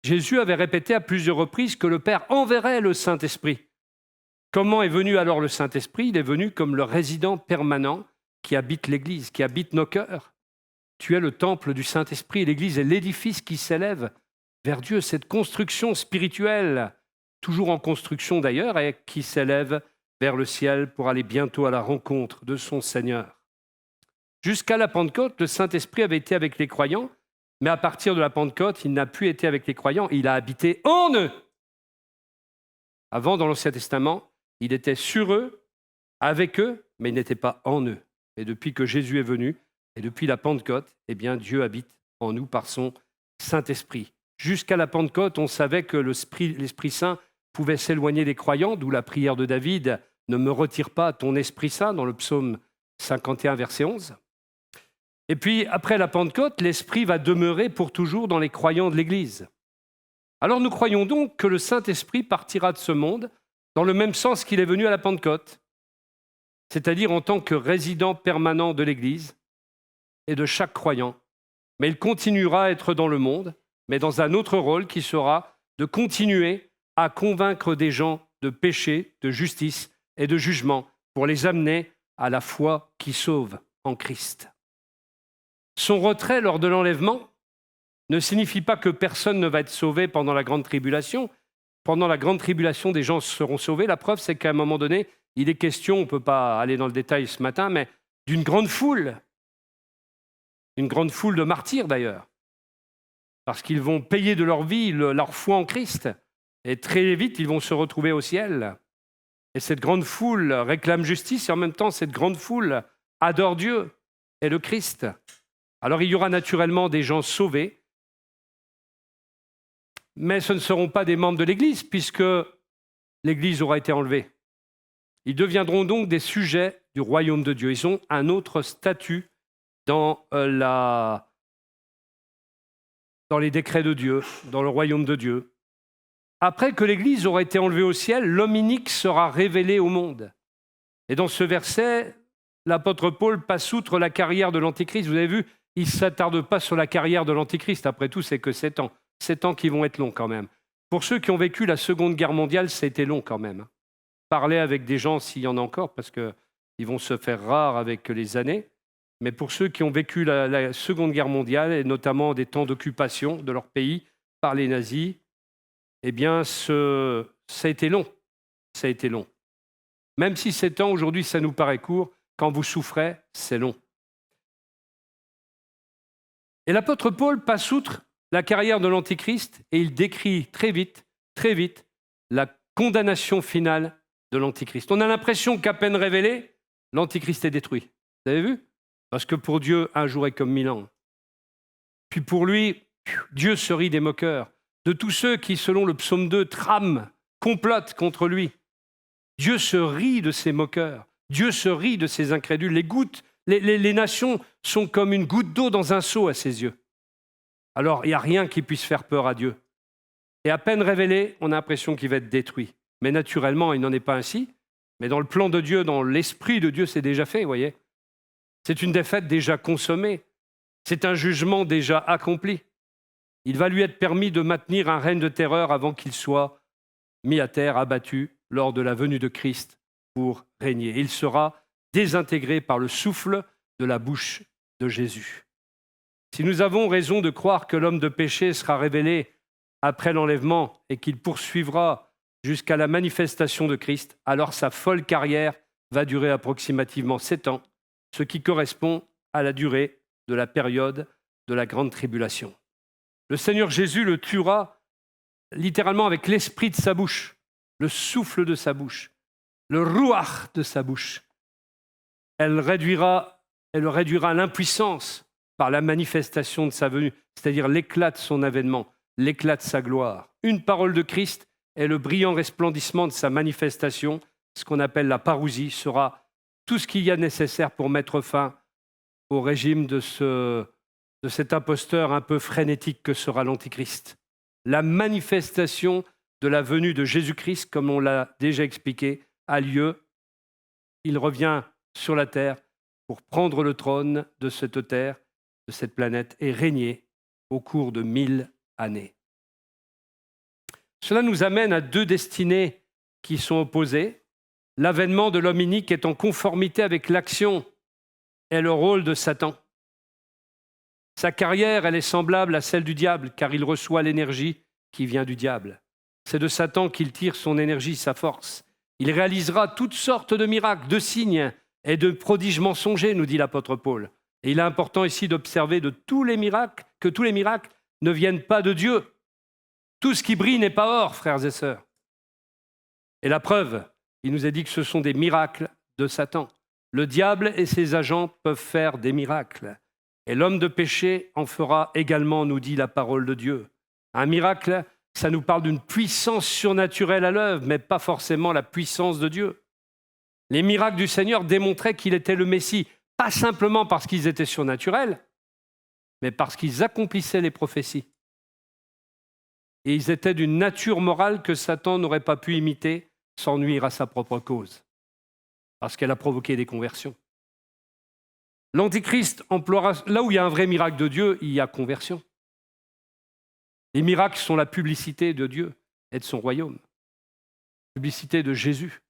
Jésus avait répété à plusieurs reprises que le Père enverrait le Saint-Esprit. Comment est venu alors le Saint-Esprit? Il est venu comme le résident permanent qui habite l'Église, qui habite nos cœurs. Tu es le temple du Saint-Esprit et l'Église est l'édifice qui s'élève vers Dieu, cette construction spirituelle, toujours en construction d'ailleurs, et qui s'élève vers le ciel pour aller bientôt à la rencontre de son Seigneur. Jusqu'à la Pentecôte, le Saint-Esprit avait été avec les croyants, mais à partir de la Pentecôte, il n'a plus été avec les croyants, il a habité en eux. Avant, dans l'Ancien Testament, il était sur eux, avec eux, mais il n'était pas en eux. Et depuis que Jésus est venu, et depuis la Pentecôte, eh bien, Dieu habite en nous par son Saint-Esprit. Jusqu'à la Pentecôte, on savait que l'Esprit Saint pouvait s'éloigner des croyants, d'où la prière de David, « Ne me retire pas ton Esprit Saint » dans le psaume 51, verset 11. Et puis, après la Pentecôte, l'Esprit va demeurer pour toujours dans les croyants de l'Église. Alors nous croyons donc que le Saint-Esprit partira de ce monde dans le même sens qu'il est venu à la Pentecôte, c'est-à-dire en tant que résident permanent de l'Église et de chaque croyant. Mais il continuera à être dans le monde, mais dans un autre rôle qui sera de continuer à convaincre des gens de péché, de justice et de jugement pour les amener à la foi qui sauve en Christ. Son retrait lors de l'enlèvement ne signifie pas que personne ne va être sauvé pendant la grande tribulation. Pendant la grande tribulation, des gens seront sauvés. La preuve, c'est qu'à un moment donné, il est question, on ne peut pas aller dans le détail ce matin, mais d'une grande foule. Une grande foule de martyrs d'ailleurs. Parce qu'ils vont payer de leur vie leur foi en Christ. Et très vite, ils vont se retrouver au ciel. Et cette grande foule réclame justice et en même temps, cette grande foule adore Dieu et le Christ. Alors il y aura naturellement des gens sauvés, mais ce ne seront pas des membres de l'Église puisque l'Église aura été enlevée. Ils deviendront donc des sujets du royaume de Dieu. Ils ont un autre statut dans les décrets de Dieu, dans le royaume de Dieu. Après que l'Église aura été enlevée au ciel, l'homme unique sera révélé au monde. Et dans ce verset, l'apôtre Paul passe outre la carrière de l'Antéchrist. Vous avez vu, il ne s'attarde pas sur la carrière de l'Antéchrist. Après tout, c'est que 7 ans. 7 ans qui vont être longs quand même. Pour ceux qui ont vécu la Seconde Guerre mondiale, ça a été long quand même. Parlez avec des gens s'il y en a encore, parce qu'ils vont se faire rares avec les années. Mais pour ceux qui ont vécu la Seconde Guerre mondiale, et notamment des temps d'occupation de leur pays par les nazis, eh bien, ça a été long. Ça a été long. Même si 7 ans, aujourd'hui, ça nous paraît court, quand vous souffrez, c'est long. Et l'apôtre Paul passe outre la carrière de l'Antéchrist et il décrit très vite, la condamnation finale de l'Antéchrist. On a l'impression qu'à peine révélé, l'Antéchrist est détruit. Vous avez vu? Parce que pour Dieu, un jour est comme 1000 ans. Puis pour lui, Dieu se rit des moqueurs, de tous ceux qui, selon le psaume 2, trament, complotent contre lui. Dieu se rit de ces moqueurs. Dieu se rit de ces incrédules. Les nations sont comme une goutte d'eau dans un seau à ses yeux. Alors, il n'y a rien qui puisse faire peur à Dieu. Et à peine révélé, on a l'impression qu'il va être détruit. Mais naturellement, il n'en est pas ainsi. Mais dans le plan de Dieu, dans l'esprit de Dieu, c'est déjà fait, vous voyez. C'est une défaite déjà consommée. C'est un jugement déjà accompli. Il va lui être permis de maintenir un règne de terreur avant qu'il soit mis à terre, abattu, lors de la venue de Christ pour régner. Il sera désintégré par le souffle de la bouche de Jésus. Si nous avons raison de croire que l'homme de péché sera révélé après l'enlèvement et qu'il poursuivra jusqu'à la manifestation de Christ, alors sa folle carrière va durer approximativement 7 ans, ce qui correspond à la durée de la période de la grande tribulation. Le Seigneur Jésus le tuera littéralement avec l'esprit de sa bouche, le souffle de sa bouche, le ruach de sa bouche. Elle le réduira à l'impuissance par la manifestation de sa venue, c'est-à-dire l'éclat de son avènement, l'éclat de sa gloire. Une parole de Christ et le brillant resplendissement de sa manifestation, ce qu'on appelle la parousie, sera tout ce qu'il y a nécessaire pour mettre fin au régime de cet imposteur un peu frénétique que sera l'Antichrist. La manifestation de la venue de Jésus-Christ, comme on l'a déjà expliqué, a lieu. Il revient sur la terre pour prendre le trône de cette terre, de cette planète, et régner au cours de 1000 années. Cela nous amène à deux destinées qui sont opposées. L'avènement de l'homme inique est en conformité avec l'action et le rôle de Satan. Sa carrière, elle est semblable à celle du diable, car il reçoit l'énergie qui vient du diable. C'est de Satan qu'il tire son énergie, sa force. Il réalisera toutes sortes de miracles, de signes et de prodiges mensongers, nous dit l'apôtre Paul. Et il est important ici d'observer que tous les miracles ne viennent pas de Dieu. Tout ce qui brille n'est pas or, frères et sœurs. Et la preuve, il nous est dit que ce sont des miracles de Satan. Le diable et ses agents peuvent faire des miracles. Et l'homme de péché en fera également, nous dit la parole de Dieu. Un miracle, ça nous parle d'une puissance surnaturelle à l'œuvre, mais pas forcément la puissance de Dieu. Les miracles du Seigneur démontraient qu'il était le Messie, pas simplement parce qu'ils étaient surnaturels, mais parce qu'ils accomplissaient les prophéties. Et ils étaient d'une nature morale que Satan n'aurait pas pu imiter sans nuire à sa propre cause, parce qu'elle a provoqué des conversions. L'Antichrist emploiera, là où il y a un vrai miracle de Dieu, il y a conversion. Les miracles sont la publicité de Dieu et de son royaume, la publicité de Jésus.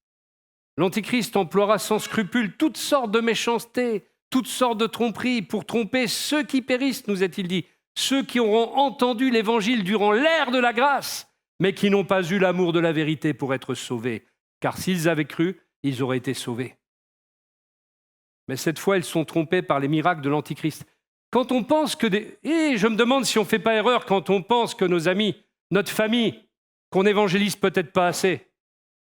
L'Antichrist emploiera sans scrupule toutes sortes de méchancetés, toutes sortes de tromperies pour tromper ceux qui périssent, nous est-il dit, ceux qui auront entendu l'Évangile durant l'ère de la grâce, mais qui n'ont pas eu l'amour de la vérité pour être sauvés. Car s'ils avaient cru, ils auraient été sauvés. Mais cette fois, ils sont trompés par les miracles de l'Antichrist. Quand on pense que Et je me demande si on ne fait pas erreur quand on pense que nos amis, notre famille, qu'on évangélise peut-être pas assez,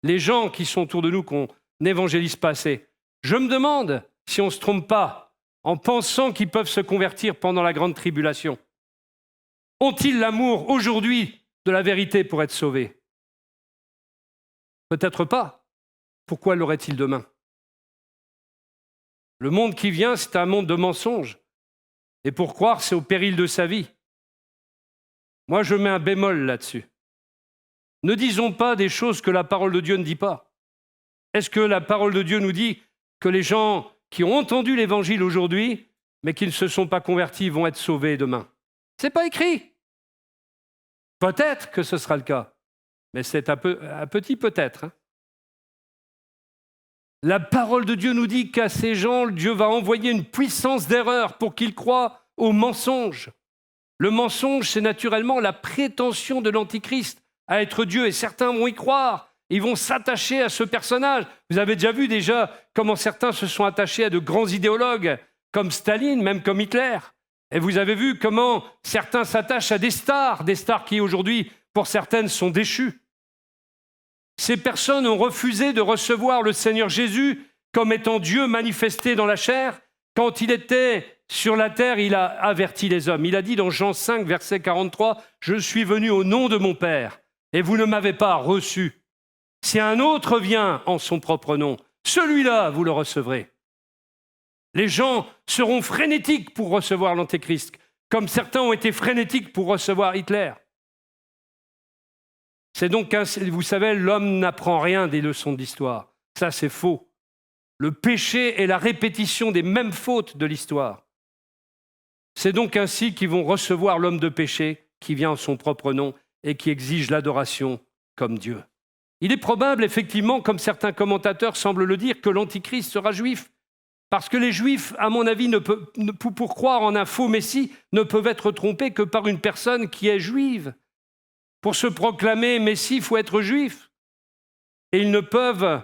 les gens qui sont autour de nous, qu'on n'évangélise pas assez. Je me demande si on ne se trompe pas en pensant qu'ils peuvent se convertir pendant la grande tribulation. Ont-ils l'amour aujourd'hui de la vérité pour être sauvés? Peut-être pas. Pourquoi l'auraient-ils demain? Le monde qui vient, c'est un monde de mensonges. Et pour croire, c'est au péril de sa vie. Moi, je mets un bémol là-dessus. Ne disons pas des choses que la parole de Dieu ne dit pas. Est-ce que la parole de Dieu nous dit que les gens qui ont entendu l'Évangile aujourd'hui, mais qui ne se sont pas convertis, vont être sauvés demain? Ce n'est pas écrit. Peut-être que ce sera le cas, mais c'est un petit peut-être. La parole de Dieu nous dit qu'à ces gens, Dieu va envoyer une puissance d'erreur pour qu'ils croient au mensonge. Le mensonge, c'est naturellement la prétention de l'Antichrist à être Dieu, et certains vont y croire. Ils vont s'attacher à ce personnage. Vous avez déjà vu comment certains se sont attachés à de grands idéologues, comme Staline, même comme Hitler. Et vous avez vu comment certains s'attachent à des stars qui aujourd'hui, pour certaines, sont déchues. Ces personnes ont refusé de recevoir le Seigneur Jésus comme étant Dieu manifesté dans la chair. Quand il était sur la terre, il a averti les hommes. Il a dit dans Jean 5, verset 43, « Je suis venu au nom de mon Père, et vous ne m'avez pas reçu. Si un autre vient en son propre nom, celui-là, vous le recevrez. » Les gens seront frénétiques pour recevoir l'Antéchrist, comme certains ont été frénétiques pour recevoir Hitler. C'est donc, vous savez, l'homme n'apprend rien des leçons de l'histoire. Ça, c'est faux. Le péché est la répétition des mêmes fautes de l'histoire. C'est donc ainsi qu'ils vont recevoir l'homme de péché qui vient en son propre nom et qui exige l'adoration comme Dieu. Il est probable, effectivement, comme certains commentateurs semblent le dire, que l'Antichrist sera juif. Parce que les Juifs, à mon avis, pour croire en un faux Messie, ne peuvent être trompés que par une personne qui est juive. Pour se proclamer Messie, il faut être juif. Et ils ne peuvent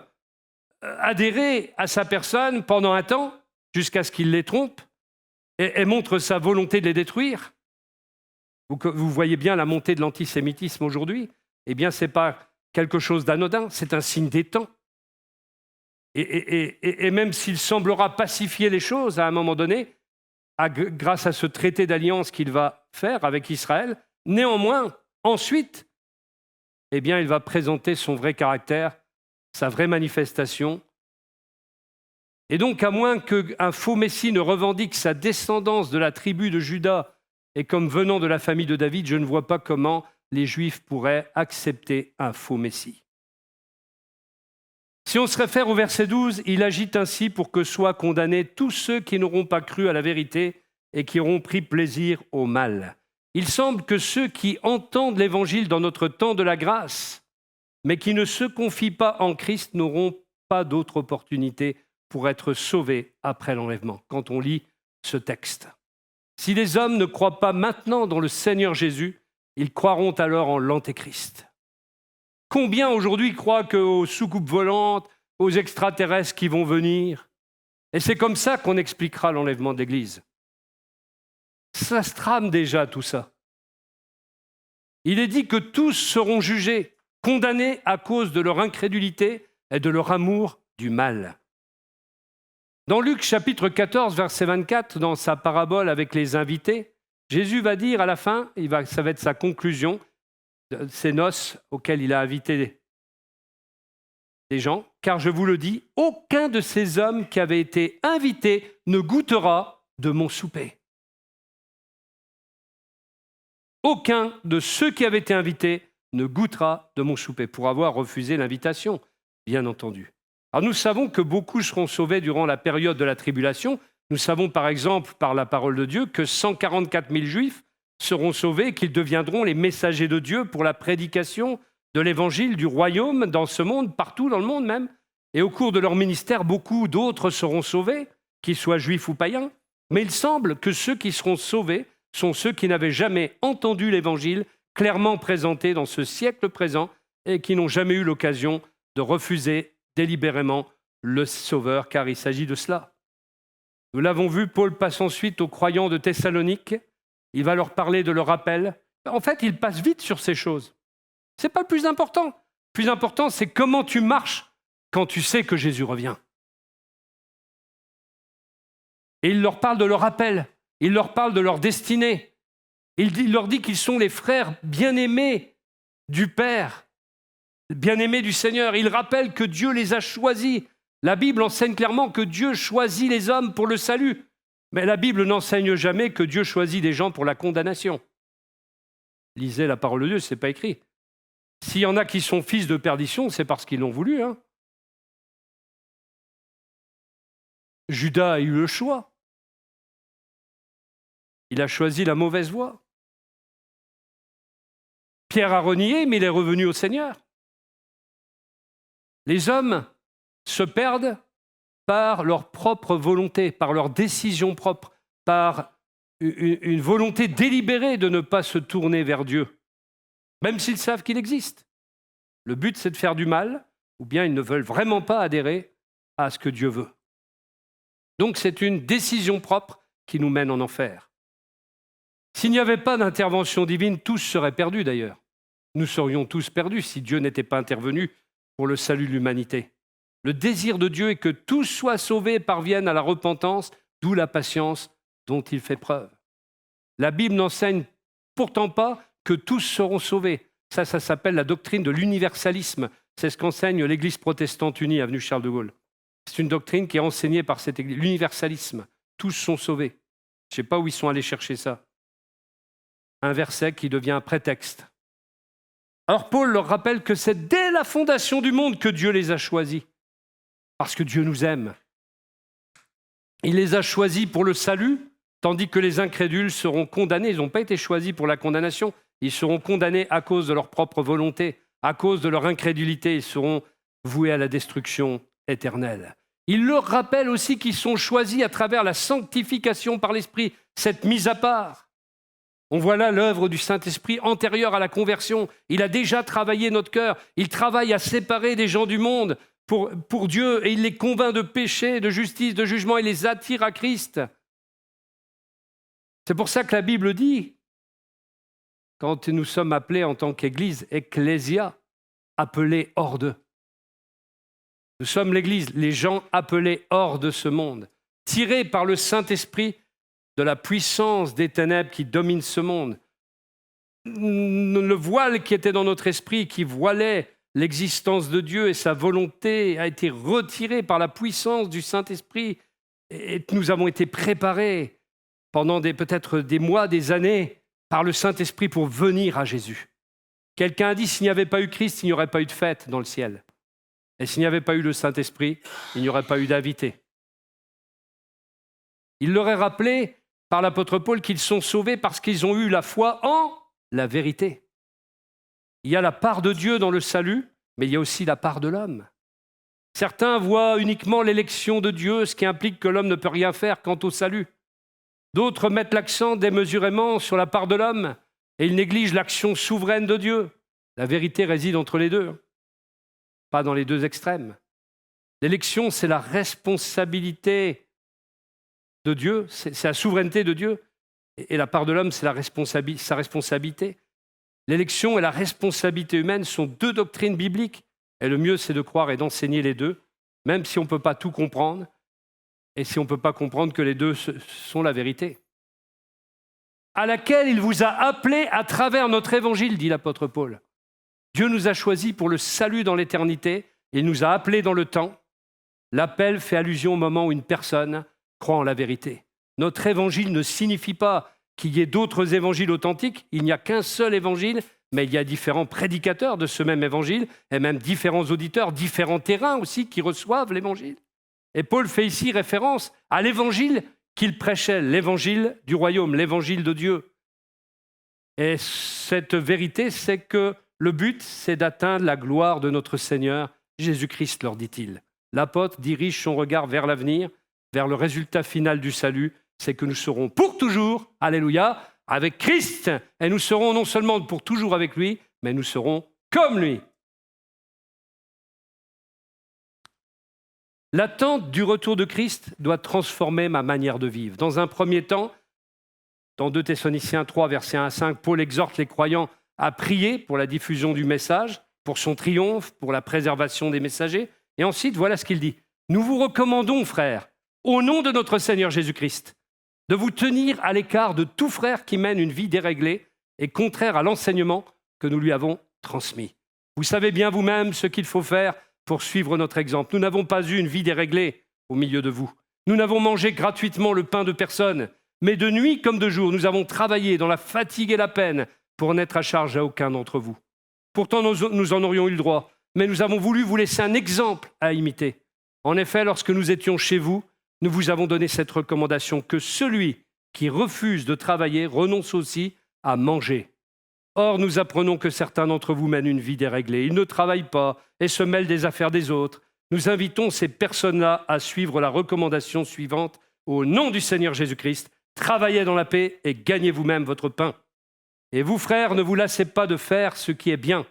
adhérer à sa personne pendant un temps, jusqu'à ce qu'il les trompe, et montre sa volonté de les détruire. Vous voyez bien la montée de l'antisémitisme aujourd'hui. Eh bien, ce n'est pas quelque chose d'anodin, c'est un signe des temps. Et même s'il semblera pacifier les choses à un moment donné, grâce à ce traité d'alliance qu'il va faire avec Israël, néanmoins, ensuite, eh bien, il va présenter son vrai caractère, sa vraie manifestation. Et donc, à moins qu'un faux Messie ne revendique sa descendance de la tribu de Juda et comme venant de la famille de David, je ne vois pas comment les Juifs pourraient accepter un faux Messie. Si on se réfère au verset 12, il agite ainsi pour que soient condamnés tous ceux qui n'auront pas cru à la vérité et qui auront pris plaisir au mal. Il semble que ceux qui entendent l'Évangile dans notre temps de la grâce, mais qui ne se confient pas en Christ, n'auront pas d'autre opportunité pour être sauvés après l'enlèvement, quand on lit ce texte. Si les hommes ne croient pas maintenant dans le Seigneur Jésus, ils croiront alors en l'Antéchrist. Combien aujourd'hui croient aux soucoupes volantes, aux extraterrestres qui vont venir? Et c'est comme ça qu'on expliquera l'enlèvement de l'Église. Ça se trame déjà, tout ça. Il est dit que tous seront jugés, condamnés à cause de leur incrédulité et de leur amour du mal. Dans Luc chapitre 14, verset 24, dans sa parabole avec les invités, Jésus va dire à la fin, ça va être sa conclusion, de ces noces auxquelles il a invité des gens, car je vous le dis, aucun de ces hommes qui avaient été invités ne goûtera de mon souper. Aucun de ceux qui avaient été invités ne goûtera de mon souper, pour avoir refusé l'invitation, bien entendu. Alors nous savons que beaucoup seront sauvés durant la période de la tribulation. Nous savons par exemple, par la parole de Dieu, que 144 000 Juifs seront sauvés et qu'ils deviendront les messagers de Dieu pour la prédication de l'évangile du royaume dans ce monde, partout dans le monde même. Et au cours de leur ministère, beaucoup d'autres seront sauvés, qu'ils soient juifs ou païens. Mais il semble que ceux qui seront sauvés sont ceux qui n'avaient jamais entendu l'évangile clairement présenté dans ce siècle présent et qui n'ont jamais eu l'occasion de refuser délibérément le Sauveur, car il s'agit de cela. Nous l'avons vu, Paul passe ensuite aux croyants de Thessalonique. Il va leur parler de leur appel. En fait, il passe vite sur ces choses. Ce n'est pas le plus important. Le plus important, c'est comment tu marches quand tu sais que Jésus revient. Et il leur parle de leur appel. Il leur parle de leur destinée. Il leur dit qu'ils sont les frères bien-aimés du Père, bien-aimés du Seigneur. Il rappelle que Dieu les a choisis. La Bible enseigne clairement que Dieu choisit les hommes pour le salut. Mais la Bible n'enseigne jamais que Dieu choisit des gens pour la condamnation. Lisez la parole de Dieu, ce n'est pas écrit. S'il y en a qui sont fils de perdition, c'est parce qu'ils l'ont voulu. Judas a eu le choix. Il a choisi la mauvaise voie. Pierre a renié, mais il est revenu au Seigneur. Les hommes se perdent par leur propre volonté, par leur décision propre, par une volonté délibérée de ne pas se tourner vers Dieu, même s'ils savent qu'il existe. Le but, c'est de faire du mal, ou bien ils ne veulent vraiment pas adhérer à ce que Dieu veut. Donc c'est une décision propre qui nous mène en enfer. S'il n'y avait pas d'intervention divine, tous seraient perdus d'ailleurs. Nous serions tous perdus si Dieu n'était pas intervenu pour le salut de l'humanité. Le désir de Dieu est que tous soient sauvés et parviennent à la repentance, d'où la patience dont il fait preuve. La Bible n'enseigne pourtant pas que tous seront sauvés. Ça s'appelle la doctrine de l'universalisme. C'est ce qu'enseigne l'Église protestante unie, avenue Charles de Gaulle. C'est une doctrine qui est enseignée par cette Église. L'universalisme. Tous sont sauvés. Je ne sais pas où ils sont allés chercher ça. Un verset qui devient un prétexte. Alors Paul leur rappelle que c'est dès la fondation du monde que Dieu les a choisis. Parce que Dieu nous aime. Il les a choisis pour le salut, tandis que les incrédules seront condamnés. Ils n'ont pas été choisis pour la condamnation. Ils seront condamnés à cause de leur propre volonté, à cause de leur incrédulité. Ils seront voués à la destruction éternelle. Il leur rappelle aussi qu'ils sont choisis à travers la sanctification par l'Esprit, cette mise à part. On voit là l'œuvre du Saint-Esprit antérieure à la conversion. Il a déjà travaillé notre cœur. Il travaille à séparer des gens du monde pour Dieu et il les convainc de péché, de justice, de jugement. Il les attire à Christ. C'est pour ça que la Bible dit, quand nous sommes appelés en tant qu'Église, ecclésia, appelés hors d'eux. Nous sommes l'Église, les gens appelés hors de ce monde, tirés par le Saint-Esprit de la puissance des ténèbres qui dominent ce monde. Le voile qui était dans notre esprit, qui voilait l'existence de Dieu et sa volonté, a été retiré par la puissance du Saint-Esprit. Et nous avons été préparés pendant peut-être des mois, des années, par le Saint-Esprit pour venir à Jésus. Quelqu'un a dit, s'il n'y avait pas eu Christ, il n'y aurait pas eu de fête dans le ciel. Et s'il n'y avait pas eu le Saint-Esprit, il n'y aurait pas eu d'invité. Il leur est rappelé par l'apôtre Paul qu'ils sont sauvés parce qu'ils ont eu la foi en la vérité. Il y a la part de Dieu dans le salut, mais il y a aussi la part de l'homme. Certains voient uniquement l'élection de Dieu, ce qui implique que l'homme ne peut rien faire quant au salut. D'autres mettent l'accent démesurément sur la part de l'homme et ils négligent l'action souveraine de Dieu. La vérité réside entre les deux, pas dans les deux extrêmes. L'élection, c'est la responsabilité de Dieu, c'est la souveraineté de Dieu, et la part de l'homme, c'est sa responsabilité. L'élection et la responsabilité humaine sont deux doctrines bibliques, et le mieux, c'est de croire et d'enseigner les deux, même si on ne peut pas tout comprendre, et si on ne peut pas comprendre que les deux sont la vérité. À laquelle il vous a appelés à travers notre évangile, dit l'apôtre Paul. Dieu nous a choisis pour le salut dans l'éternité, il nous a appelés dans le temps. L'appel fait allusion au moment où une personne croit en la vérité. Notre évangile ne signifie pas qu'il y ait d'autres évangiles authentiques, il n'y a qu'un seul évangile, mais il y a différents prédicateurs de ce même évangile, et même différents auditeurs, différents terrains aussi qui reçoivent l'évangile. Et Paul fait ici référence à l'évangile qu'il prêchait, l'évangile du royaume, l'évangile de Dieu. Et cette vérité, c'est que le but, c'est d'atteindre la gloire de notre Seigneur Jésus-Christ, leur dit-il. L'apôtre dirige son regard vers l'avenir, vers le résultat final du salut, c'est que nous serons pour toujours, alléluia, avec Christ, et nous serons non seulement pour toujours avec lui, mais nous serons comme lui. L'attente du retour de Christ doit transformer ma manière de vivre. Dans un premier temps, dans 2 Thessaloniciens 3, versets 1 à 5, Paul exhorte les croyants à prier pour la diffusion du message, pour son triomphe, pour la préservation des messagers. Et ensuite, voilà ce qu'il dit. « Nous vous recommandons, frères, au nom de notre Seigneur Jésus-Christ, de vous tenir à l'écart de tout frère qui mène une vie déréglée et contraire à l'enseignement que nous lui avons transmis. Vous savez bien vous-même ce qu'il faut faire pour suivre notre exemple. Nous n'avons pas eu une vie déréglée au milieu de vous. Nous n'avons mangé gratuitement le pain de personne, mais de nuit comme de jour, nous avons travaillé dans la fatigue et la peine pour n'être à charge à aucun d'entre vous. Pourtant, nous en aurions eu le droit, mais nous avons voulu vous laisser un exemple à imiter. En effet, lorsque nous étions chez vous, nous vous avons donné cette recommandation que celui qui refuse de travailler renonce aussi à manger. Or, nous apprenons que certains d'entre vous mènent une vie déréglée. Ils ne travaillent pas et se mêlent des affaires des autres. Nous invitons ces personnes-là à suivre la recommandation suivante. Au nom du Seigneur Jésus-Christ, travaillez dans la paix et gagnez vous-même votre pain. Et vous, frères, ne vous lassez pas de faire ce qui est bien.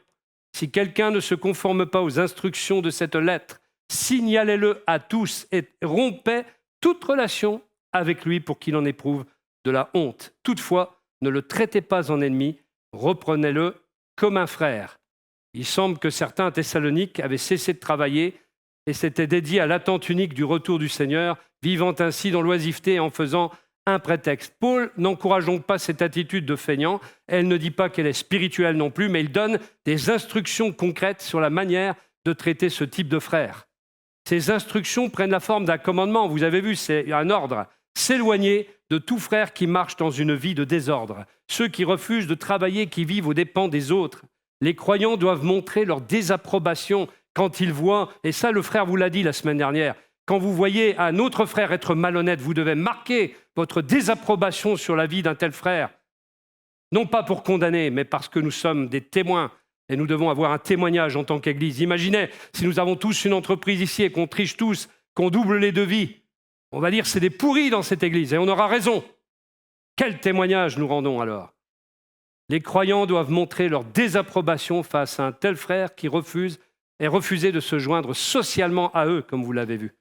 Si quelqu'un ne se conforme pas aux instructions de cette lettre, signalez-le à tous et rompez toute relation avec lui pour qu'il en éprouve de la honte. Toutefois, ne le traitez pas en ennemi, reprenez-le comme un frère. Il semble que certains à Thessalonique avaient cessé de travailler et s'étaient dédiés à l'attente unique du retour du Seigneur, vivant ainsi dans l'oisiveté et en faisant un prétexte. Paul n'encourage donc pas cette attitude de feignant. Elle ne dit pas qu'elle est spirituelle non plus, mais il donne des instructions concrètes sur la manière de traiter ce type de frères. Ces instructions prennent la forme d'un commandement. Vous avez vu, c'est un ordre. S'éloigner de tout frère qui marche dans une vie de désordre. Ceux qui refusent de travailler, qui vivent aux dépens des autres. Les croyants doivent montrer leur désapprobation quand ils voient, et ça le frère vous l'a dit la semaine dernière, quand vous voyez un autre frère être malhonnête, vous devez marquer votre désapprobation sur la vie d'un tel frère. Non pas pour condamner, mais parce que nous sommes des témoins et nous devons avoir un témoignage en tant qu'Église. Imaginez si nous avons tous une entreprise ici et qu'on triche tous, qu'on double les devis. On va dire c'est des pourris dans cette Église et on aura raison. Quel témoignage nous rendons alors ? Les croyants doivent montrer leur désapprobation face à un tel frère qui refuse et refuser de se joindre socialement à eux, comme vous l'avez vu.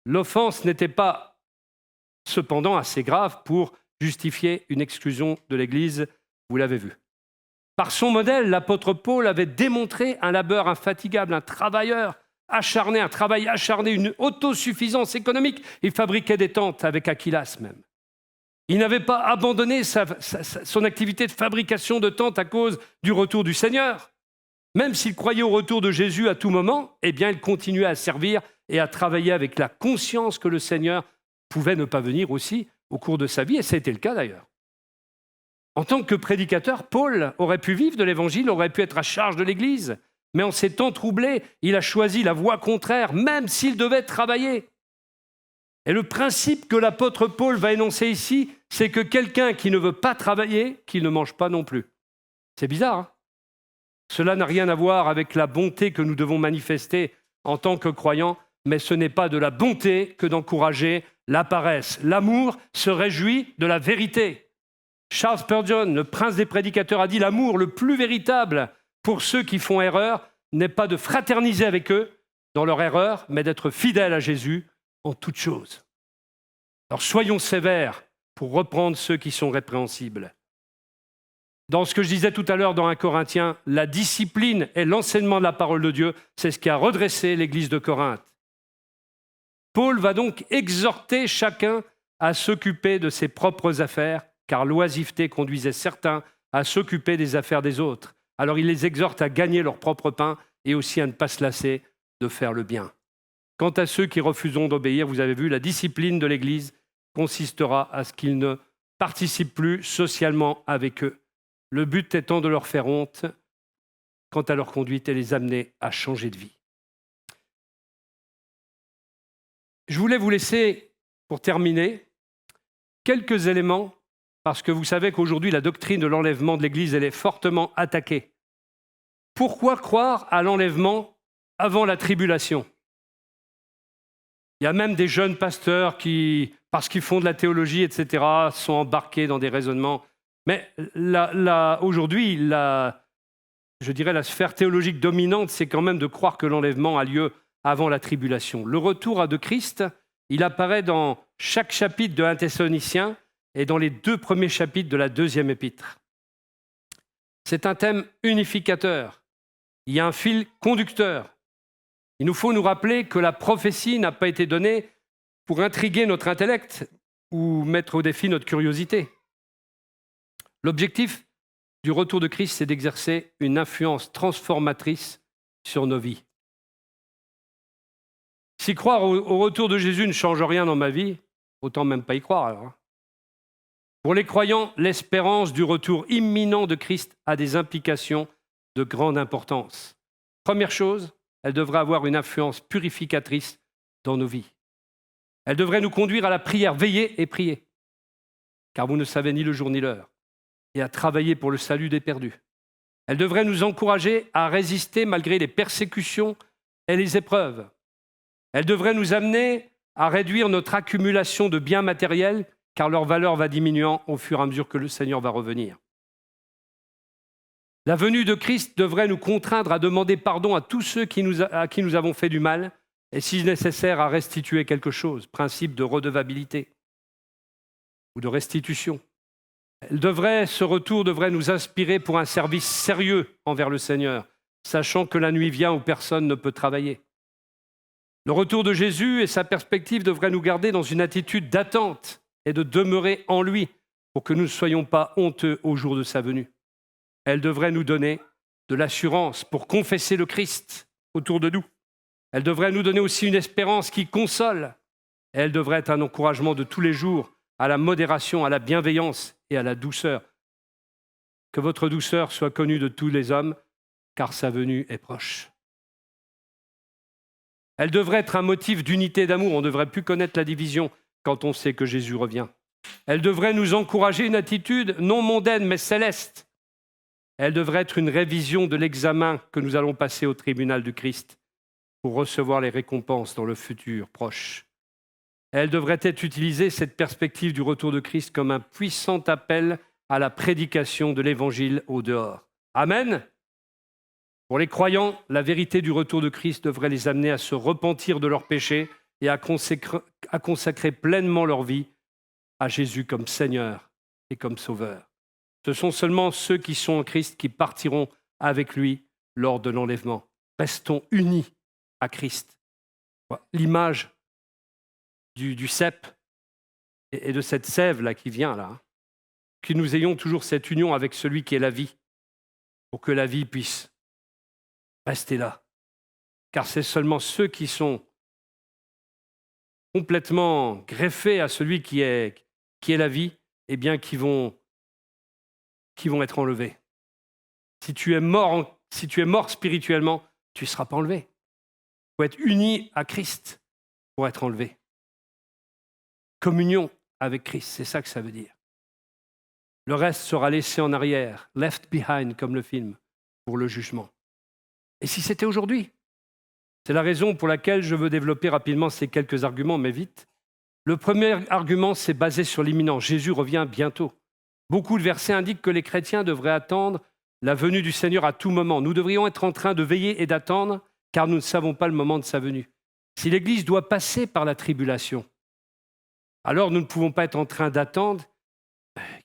L'offense n'était pas cependant assez grave pour justifier une exclusion de l'Église, vous l'avez vu. Par son modèle, l'apôtre Paul avait démontré un labeur infatigable, un travailleur acharné, un travail acharné, une autosuffisance économique. Il fabriquait des tentes avec Aquilas même. Il n'avait pas abandonné son activité de fabrication de tentes à cause du retour du Seigneur. Même s'il croyait au retour de Jésus à tout moment, eh bien, il continuait à servir et à travailler avec la conscience que le Seigneur pouvait ne pas venir aussi au cours de sa vie, et c'était le cas d'ailleurs. En tant que prédicateur, Paul aurait pu vivre de l'Évangile, aurait pu être à charge de l'Église, mais en ces temps troublés, il a choisi la voie contraire, même s'il devait travailler. Et le principe que l'apôtre Paul va énoncer ici, c'est que quelqu'un qui ne veut pas travailler, qu'il ne mange pas non plus. C'est bizarre, hein? Cela n'a rien à voir avec la bonté que nous devons manifester en tant que croyants, mais ce n'est pas de la bonté que d'encourager la paresse. L'amour se réjouit de la vérité. Charles Spurgeon, le prince des prédicateurs, a dit « L'amour le plus véritable pour ceux qui font erreur n'est pas de fraterniser avec eux dans leur erreur, mais d'être fidèle à Jésus en toutes choses. » Alors soyons sévères pour reprendre ceux qui sont répréhensibles. Dans ce que je disais tout à l'heure dans 1 Corinthiens, la discipline et l'enseignement de la parole de Dieu, c'est ce qui a redressé l'église de Corinthe. Paul va donc exhorter chacun à s'occuper de ses propres affaires, car l'oisiveté conduisait certains à s'occuper des affaires des autres. Alors il les exhorte à gagner leur propre pain et aussi à ne pas se lasser de faire le bien. Quant à ceux qui refuseront d'obéir, vous avez vu, la discipline de l'Église consistera à ce qu'ils ne participent plus socialement avec eux. Le but étant de leur faire honte quant à leur conduite et les amener à changer de vie. Je voulais vous laisser, pour terminer, quelques éléments, parce que vous savez qu'aujourd'hui, la doctrine de l'enlèvement de l'Église, elle est fortement attaquée. Pourquoi croire à l'enlèvement avant la tribulation ? Il y a même des jeunes pasteurs qui, parce qu'ils font de la théologie, etc., sont embarqués dans des raisonnements. Mais aujourd'hui, je dirais la sphère théologique dominante, c'est quand même de croire que l'enlèvement a lieu avant la tribulation. Le retour de Christ, il apparaît dans chaque chapitre de 1 Thessaloniciens et dans les 2 premiers chapitres de la 2e épître. C'est un thème unificateur. Il y a un fil conducteur. Il nous faut nous rappeler que la prophétie n'a pas été donnée pour intriguer notre intellect ou mettre au défi notre curiosité. L'objectif du retour de Christ, c'est d'exercer une influence transformatrice sur nos vies. Si croire au retour de Jésus ne change rien dans ma vie, autant même pas y croire alors. Pour les croyants, l'espérance du retour imminent de Christ a des implications de grande importance. Première chose, elle devrait avoir une influence purificatrice dans nos vies. Elle devrait nous conduire à la prière, veiller et prier, car vous ne savez ni le jour ni l'heure, et à travailler pour le salut des perdus. Elle devrait nous encourager à résister malgré les persécutions et les épreuves. Elle devrait nous amener à réduire notre accumulation de biens matériels, car leur valeur va diminuant au fur et à mesure que le Seigneur va revenir. La venue de Christ devrait nous contraindre à demander pardon à tous ceux à qui nous avons fait du mal, et si nécessaire, à restituer quelque chose, principe de redevabilité ou de restitution. Ce retour devrait nous inspirer pour un service sérieux envers le Seigneur, sachant que la nuit vient où personne ne peut travailler. Le retour de Jésus et sa perspective devraient nous garder dans une attitude d'attente et de demeurer en lui pour que nous ne soyons pas honteux au jour de sa venue. Elle devrait nous donner de l'assurance pour confesser le Christ autour de nous. Elle devrait nous donner aussi une espérance qui console. Elle devrait être un encouragement de tous les jours à la modération, à la bienveillance et à la douceur. Que votre douceur soit connue de tous les hommes, car sa venue est proche. Elle devrait être un motif d'unité et d'amour. On ne devrait plus connaître la division quand on sait que Jésus revient. Elle devrait nous encourager une attitude non mondaine mais céleste. Elle devrait être une révision de l'examen que nous allons passer au tribunal du Christ pour recevoir les récompenses dans le futur proche. Elle devrait être utilisée, cette perspective du retour de Christ, comme un puissant appel à la prédication de l'Évangile au dehors. Amen. Pour les croyants, la vérité du retour de Christ devrait les amener à se repentir de leurs péchés et à consacrer pleinement leur vie à Jésus comme Seigneur et comme Sauveur. Ce sont seulement ceux qui sont en Christ qui partiront avec lui lors de l'enlèvement. Restons unis à Christ. L'image du cep et de cette sève là qui vient là, que nous ayons toujours cette union avec celui qui est la vie, pour que la vie puisse rester là. Car c'est seulement ceux qui sont complètement greffés à celui qui est la vie, eh bien, qui vont être enlevés. Si tu es mort spirituellement, tu ne seras pas enlevé. Il faut être uni à Christ pour être enlevé. communion avec Christ. C'est ça que ça veut dire. Le reste sera laissé en arrière, left behind, comme le film, pour le jugement. Et si c'était aujourd'hui? C'est la raison pour laquelle je veux développer rapidement ces quelques arguments, mais vite. Le premier argument, c'est basé sur l'imminence. Jésus revient bientôt. Beaucoup de versets indiquent que les chrétiens devraient attendre la venue du Seigneur à tout moment. Nous devrions être en train de veiller et d'attendre, car nous ne savons pas le moment de sa venue. Si l'Église doit passer par la tribulation, alors nous ne pouvons pas être en train d'attendre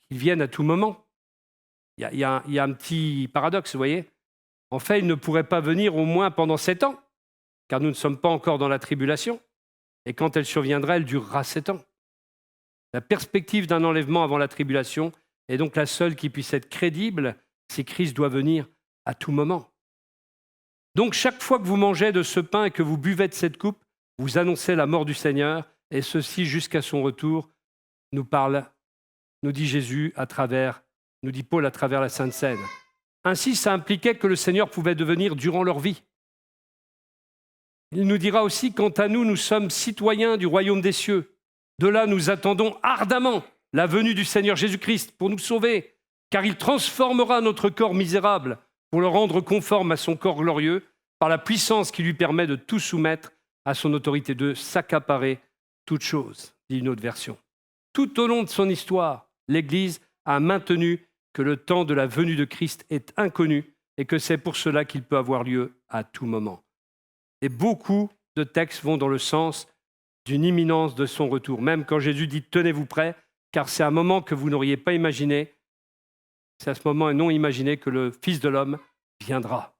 qu'il vienne à tout moment. Il y a un petit paradoxe, vous voyez. En fait, il ne pourrait pas venir au moins pendant 7 ans, car nous ne sommes pas encore dans la tribulation. Et quand elle surviendra, elle durera 7 ans. La perspective d'un enlèvement avant la tribulation est donc la seule qui puisse être crédible si Christ doit venir à tout moment. Donc chaque fois que vous mangez de ce pain et que vous buvez de cette coupe, vous annoncez la mort du Seigneur, et ceci jusqu'à son retour, nous dit Jésus nous dit Paul à travers la Sainte Seine. Ainsi, ça impliquait que le Seigneur pouvait devenir durant leur vie. Il nous dira aussi, quant à nous, nous sommes citoyens du royaume des cieux. De là, nous attendons ardemment la venue du Seigneur Jésus-Christ pour nous sauver, car il transformera notre corps misérable pour le rendre conforme à son corps glorieux, par la puissance qui lui permet de tout soumettre à son autorité, de s'accaparer toutes choses, dit une autre version. Tout au long de son histoire, l'Église a maintenu que le temps de la venue de Christ est inconnu et que c'est pour cela qu'il peut avoir lieu à tout moment. Et beaucoup de textes vont dans le sens d'une imminence de son retour. Même quand Jésus dit « tenez-vous prêts », car c'est un moment que vous n'auriez pas imaginé, c'est à ce moment non imaginé que le Fils de l'homme viendra.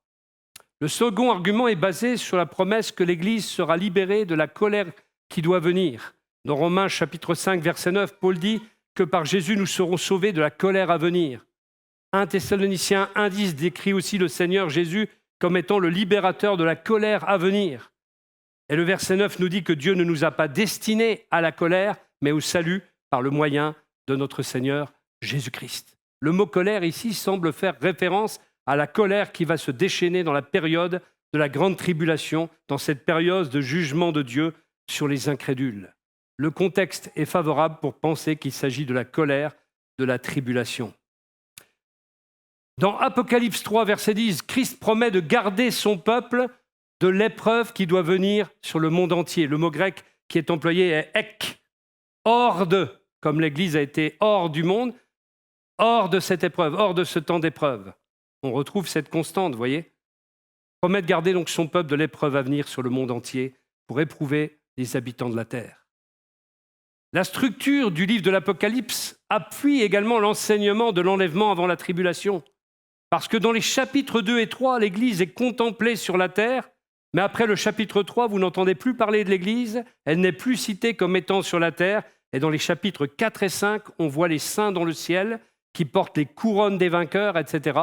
Le second argument est basé sur la promesse que l'Église sera libérée de la colère qui doit venir. Dans Romains chapitre 5, verset 9, Paul dit que par Jésus nous serons sauvés de la colère à venir. 1 Thessaloniciens 1,10 décrit aussi le Seigneur Jésus comme étant le libérateur de la colère à venir. Et le verset 9 nous dit que Dieu ne nous a pas destinés à la colère, mais au salut par le moyen de notre Seigneur Jésus-Christ. Le mot colère ici semble faire référence à la colère qui va se déchaîner dans la période de la grande tribulation, dans cette période de jugement de Dieu sur les incrédules. Le contexte est favorable pour penser qu'il s'agit de la colère de la tribulation. Dans Apocalypse 3, verset 10, Christ promet de garder son peuple de l'épreuve qui doit venir sur le monde entier. Le mot grec qui est employé est ek, hors de, comme l'Église a été hors du monde, hors de cette épreuve, hors de ce temps d'épreuve. On retrouve cette constante, vous voyez. Promet de garder donc son peuple de l'épreuve à venir sur le monde entier pour éprouver les habitants de la terre. La structure du livre de l'Apocalypse appuie également l'enseignement de l'enlèvement avant la tribulation. Parce que dans les chapitres 2 et 3, l'Église est contemplée sur la terre, mais après le chapitre 3, vous n'entendez plus parler de l'Église, elle n'est plus citée comme étant sur la terre, et dans les chapitres 4 et 5, on voit les saints dans le ciel qui portent les couronnes des vainqueurs, etc.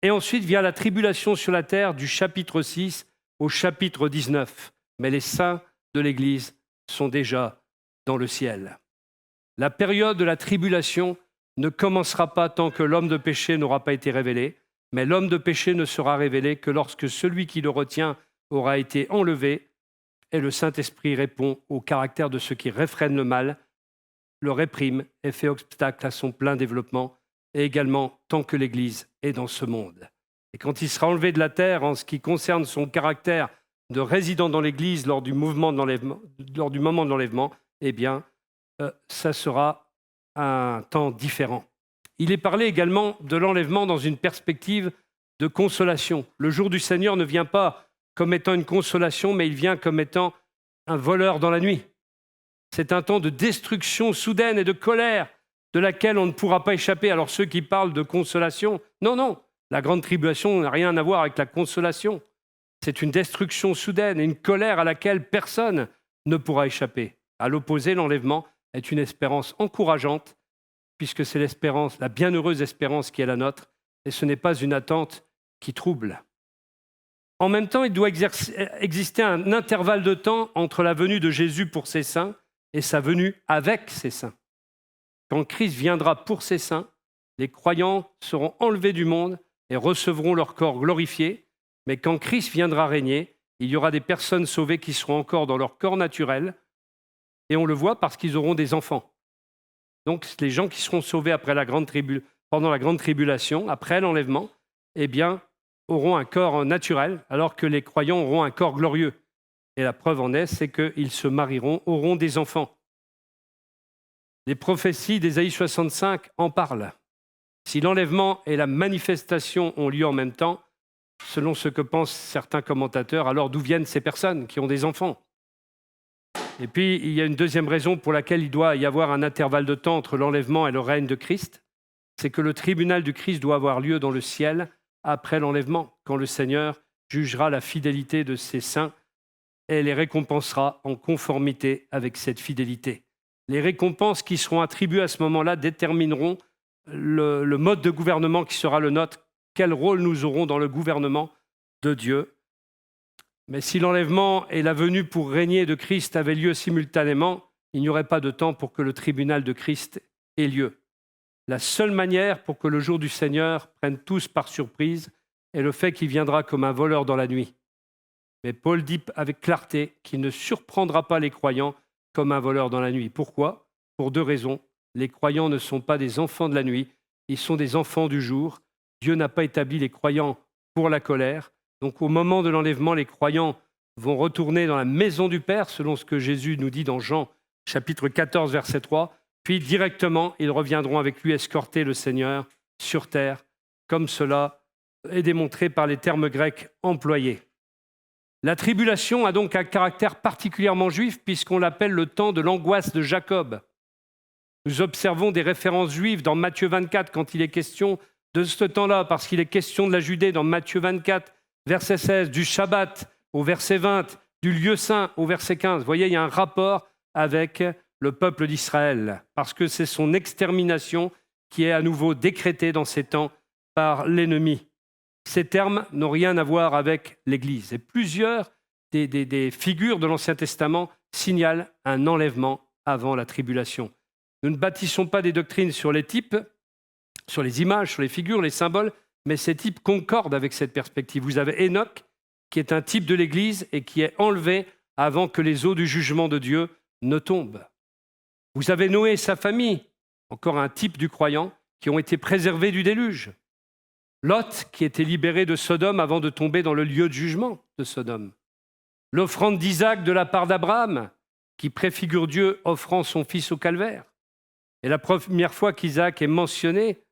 Et ensuite vient la tribulation sur la terre du chapitre 6 au chapitre 19. Mais les saints de l'Église sont déjà dans le ciel. La période de la tribulation ne commencera pas tant que l'homme de péché n'aura pas été révélé, mais l'homme de péché ne sera révélé que lorsque celui qui le retient aura été enlevé, et le Saint-Esprit répond au caractère de ceux qui réfrènent le mal, le réprime et fait obstacle à son plein développement, et également tant que l'Église est dans ce monde. Et quand il sera enlevé de la terre en ce qui concerne son caractère de résident dans l'Église lors du moment de l'enlèvement, eh bien, ça sera un temps différent. Il est parlé également de l'enlèvement dans une perspective de consolation. Le jour du Seigneur ne vient pas comme étant une consolation, mais il vient comme étant un voleur dans la nuit. C'est un temps de destruction soudaine et de colère de laquelle on ne pourra pas échapper. Alors ceux qui parlent de consolation, non, la grande tribulation n'a rien à voir avec la consolation. C'est une destruction soudaine et une colère à laquelle personne ne pourra échapper. À l'opposé, l'enlèvement est une espérance encourageante, puisque c'est l'espérance, la bienheureuse espérance qui est la nôtre, et ce n'est pas une attente qui trouble. En même temps, il doit exister un intervalle de temps entre la venue de Jésus pour ses saints et sa venue avec ses saints. Quand Christ viendra pour ses saints, les croyants seront enlevés du monde et recevront leur corps glorifié, mais quand Christ viendra régner, il y aura des personnes sauvées qui seront encore dans leur corps naturel, Et on le voit parce qu'ils auront des enfants. Donc les gens qui seront sauvés après pendant la grande tribulation, après l'enlèvement, eh bien, auront un corps naturel, alors que les croyants auront un corps glorieux. Et la preuve en est, c'est qu'ils se marieront, auront des enfants. Les prophéties d'Ésaïe 65 en parlent. Si l'enlèvement et la manifestation ont lieu en même temps, selon ce que pensent certains commentateurs, alors d'où viennent ces personnes qui ont des enfants? Et puis, il y a une deuxième raison pour laquelle il doit y avoir un intervalle de temps entre l'enlèvement et le règne de Christ, c'est que le tribunal du Christ doit avoir lieu dans le ciel après l'enlèvement, quand le Seigneur jugera la fidélité de ses saints et les récompensera en conformité avec cette fidélité. Les récompenses qui seront attribuées à ce moment-là détermineront le mode de gouvernement qui sera le nôtre, quel rôle nous aurons dans le gouvernement de Dieu. Mais si l'enlèvement et la venue pour régner de Christ avaient lieu simultanément, il n'y aurait pas de temps pour que le tribunal de Christ ait lieu. La seule manière pour que le jour du Seigneur prenne tous par surprise est le fait qu'il viendra comme un voleur dans la nuit. Mais Paul dit avec clarté qu'il ne surprendra pas les croyants comme un voleur dans la nuit. Pourquoi? Pour deux raisons. Les croyants ne sont pas des enfants de la nuit, ils sont des enfants du jour. Dieu n'a pas établi les croyants pour la colère. Donc au moment de l'enlèvement, les croyants vont retourner dans la maison du Père, selon ce que Jésus nous dit dans Jean chapitre 14, verset 3. Puis directement, ils reviendront avec lui escorter le Seigneur sur terre, comme cela est démontré par les termes grecs employés. La tribulation a donc un caractère particulièrement juif puisqu'on l'appelle le temps de l'angoisse de Jacob. Nous observons des références juives dans Matthieu 24 quand il est question de ce temps-là, parce qu'il est question de la Judée dans Matthieu 24, verset 16, du Shabbat au verset 20, du lieu saint au verset 15. Vous voyez, il y a un rapport avec le peuple d'Israël, parce que c'est son extermination qui est à nouveau décrétée dans ces temps par l'ennemi. Ces termes n'ont rien à voir avec l'Église. Et plusieurs des figures de l'Ancien Testament signalent un enlèvement avant la tribulation. Nous ne bâtissons pas des doctrines sur les types, sur les images, sur les figures, les symboles, mais ces types concordent avec cette perspective. Vous avez Enoch, qui est un type de l'Église et qui est enlevé avant que les eaux du jugement de Dieu ne tombent. Vous avez Noé et sa famille, encore un type du croyant, qui ont été préservés du déluge. Lot, qui était libéré de Sodome avant de tomber dans le lieu de jugement de Sodome. L'offrande d'Isaac de la part d'Abraham, qui préfigure Dieu offrant son fils au calvaire. Et la première fois qu'Isaac est mentionné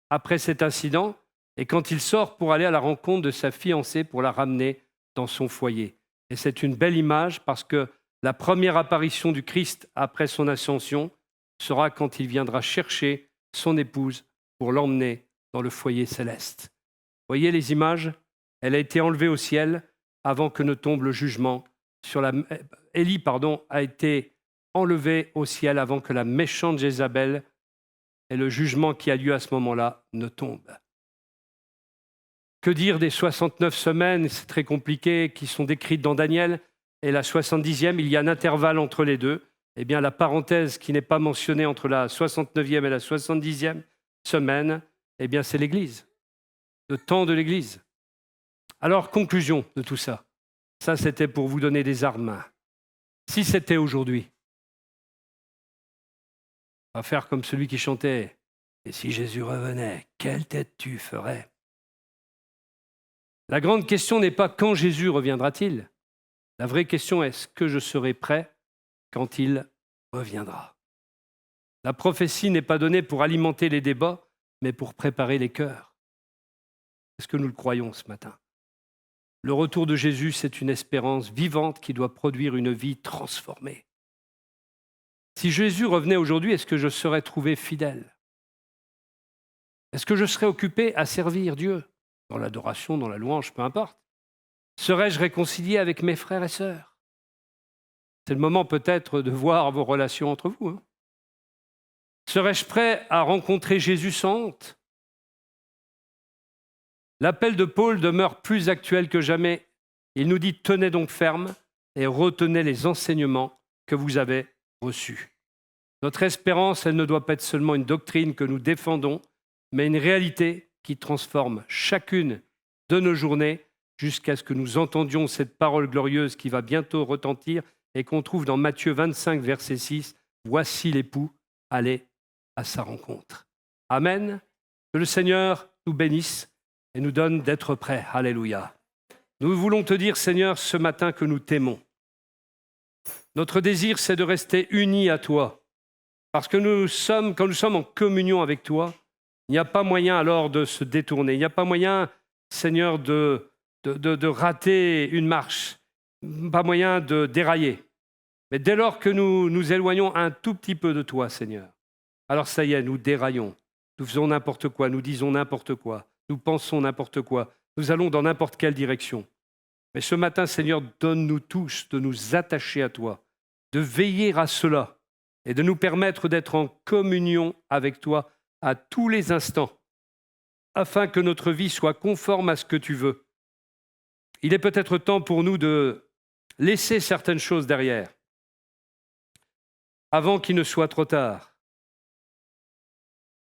après cet incident est quand il sort pour aller à la rencontre de sa fiancée pour la ramener dans son foyer. Et c'est une belle image parce que la première apparition du Christ après son ascension sera quand il viendra chercher son épouse pour l'emmener dans le foyer céleste. Voyez les images? Elle a été enlevée au ciel avant que ne tombe le jugement. Élie a été enlevé au ciel avant que la méchante Jézabel et le jugement qui a lieu à ce moment-là ne tombe. Que dire des 69 semaines, c'est très compliqué, qui sont décrites dans Daniel, et la 70e, il y a un intervalle entre les deux. Eh bien, la parenthèse qui n'est pas mentionnée entre la 69e et la 70e semaine, eh bien, c'est l'Église, le temps de l'Église. Alors, conclusion de tout ça. Ça, c'était pour vous donner des armes. Si c'était aujourd'hui, on va faire comme celui qui chantait « Et si Jésus revenait, quelle tête tu ferais ?» La grande question n'est pas quand Jésus reviendra-t-il. La vraie question est est-ce que je serai prêt quand il reviendra. La prophétie n'est pas donnée pour alimenter les débats, mais pour préparer les cœurs. Est-ce que nous le croyons ce matin? Le retour de Jésus, c'est une espérance vivante qui doit produire une vie transformée. Si Jésus revenait aujourd'hui, est-ce que je serais trouvé fidèle? Est-ce que je serais occupé à servir Dieu? Dans l'adoration, dans la louange, peu importe. Serais-je réconcilié avec mes frères et sœurs? C'est le moment peut-être de voir vos relations entre vous. Serais-je prêt à rencontrer Jésus sans honte? L'appel de Paul demeure plus actuel que jamais. Il nous dit « Tenez donc ferme et retenez les enseignements que vous avez reçus. » Notre espérance, elle ne doit pas être seulement une doctrine que nous défendons, mais une réalité qui transforme chacune de nos journées jusqu'à ce que nous entendions cette parole glorieuse qui va bientôt retentir et qu'on trouve dans Matthieu 25, verset 6, « Voici l'époux, allez à sa rencontre. » Amen. Que le Seigneur nous bénisse et nous donne d'être prêts. Alléluia. Nous voulons te dire, Seigneur, ce matin que nous t'aimons. Notre désir, c'est de rester unis à toi. Parce que quand nous sommes en communion avec toi, il n'y a pas moyen alors de se détourner. Il n'y a pas moyen, Seigneur, de rater une marche. Pas moyen de dérailler. Mais dès lors que nous nous éloignons un tout petit peu de toi, Seigneur, alors ça y est, nous déraillons. Nous faisons n'importe quoi, nous disons n'importe quoi, nous pensons n'importe quoi, nous allons dans n'importe quelle direction. Mais ce matin, Seigneur, donne-nous tous de nous attacher à toi, de veiller à cela et de nous permettre d'être en communion avec toi à tous les instants, afin que notre vie soit conforme à ce que tu veux. Il est peut-être temps pour nous de laisser certaines choses derrière, avant qu'il ne soit trop tard,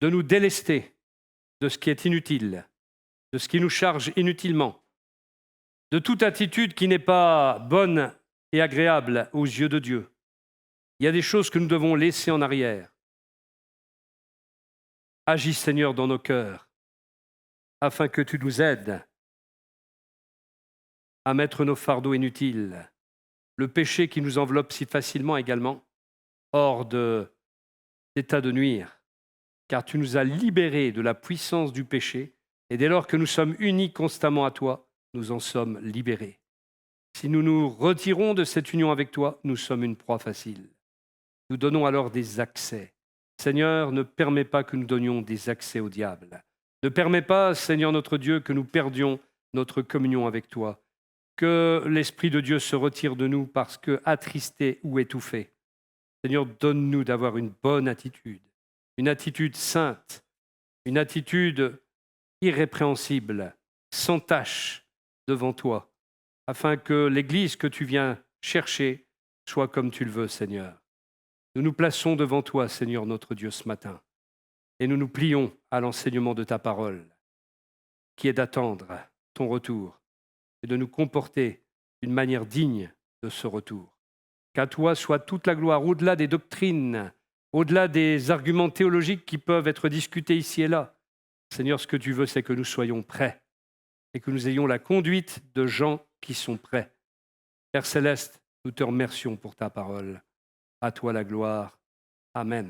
de nous délester de ce qui est inutile, de ce qui nous charge inutilement, de toute attitude qui n'est pas bonne et agréable aux yeux de Dieu. Il y a des choses que nous devons laisser en arrière. Agis, Seigneur, dans nos cœurs, afin que tu nous aides à mettre nos fardeaux inutiles, le péché qui nous enveloppe si facilement également, hors d'état de nuire, car tu nous as libérés de la puissance du péché, et dès lors que nous sommes unis constamment à toi, nous en sommes libérés. Si nous nous retirons de cette union avec toi, nous sommes une proie facile. Nous donnons alors des accès. Seigneur, ne permets pas que nous donnions des accès au diable. Ne permets pas, Seigneur notre Dieu, que nous perdions notre communion avec toi, que l'Esprit de Dieu se retire de nous parce que attristé ou étouffé. Seigneur, donne-nous d'avoir une bonne attitude, une attitude sainte, une attitude irrépréhensible, sans tache devant toi, afin que l'Église que tu viens chercher soit comme tu le veux, Seigneur. Nous nous plaçons devant toi, Seigneur notre Dieu, ce matin, et nous nous plions à l'enseignement de ta parole, qui est d'attendre ton retour et de nous comporter d'une manière digne de ce retour. Qu'à toi soit toute la gloire, au-delà des doctrines, au-delà des arguments théologiques qui peuvent être discutés ici et là. Seigneur, ce que tu veux, c'est que nous soyons prêts et que nous ayons la conduite de gens qui sont prêts. Père Céleste, nous te remercions pour ta parole. À toi la gloire. Amen.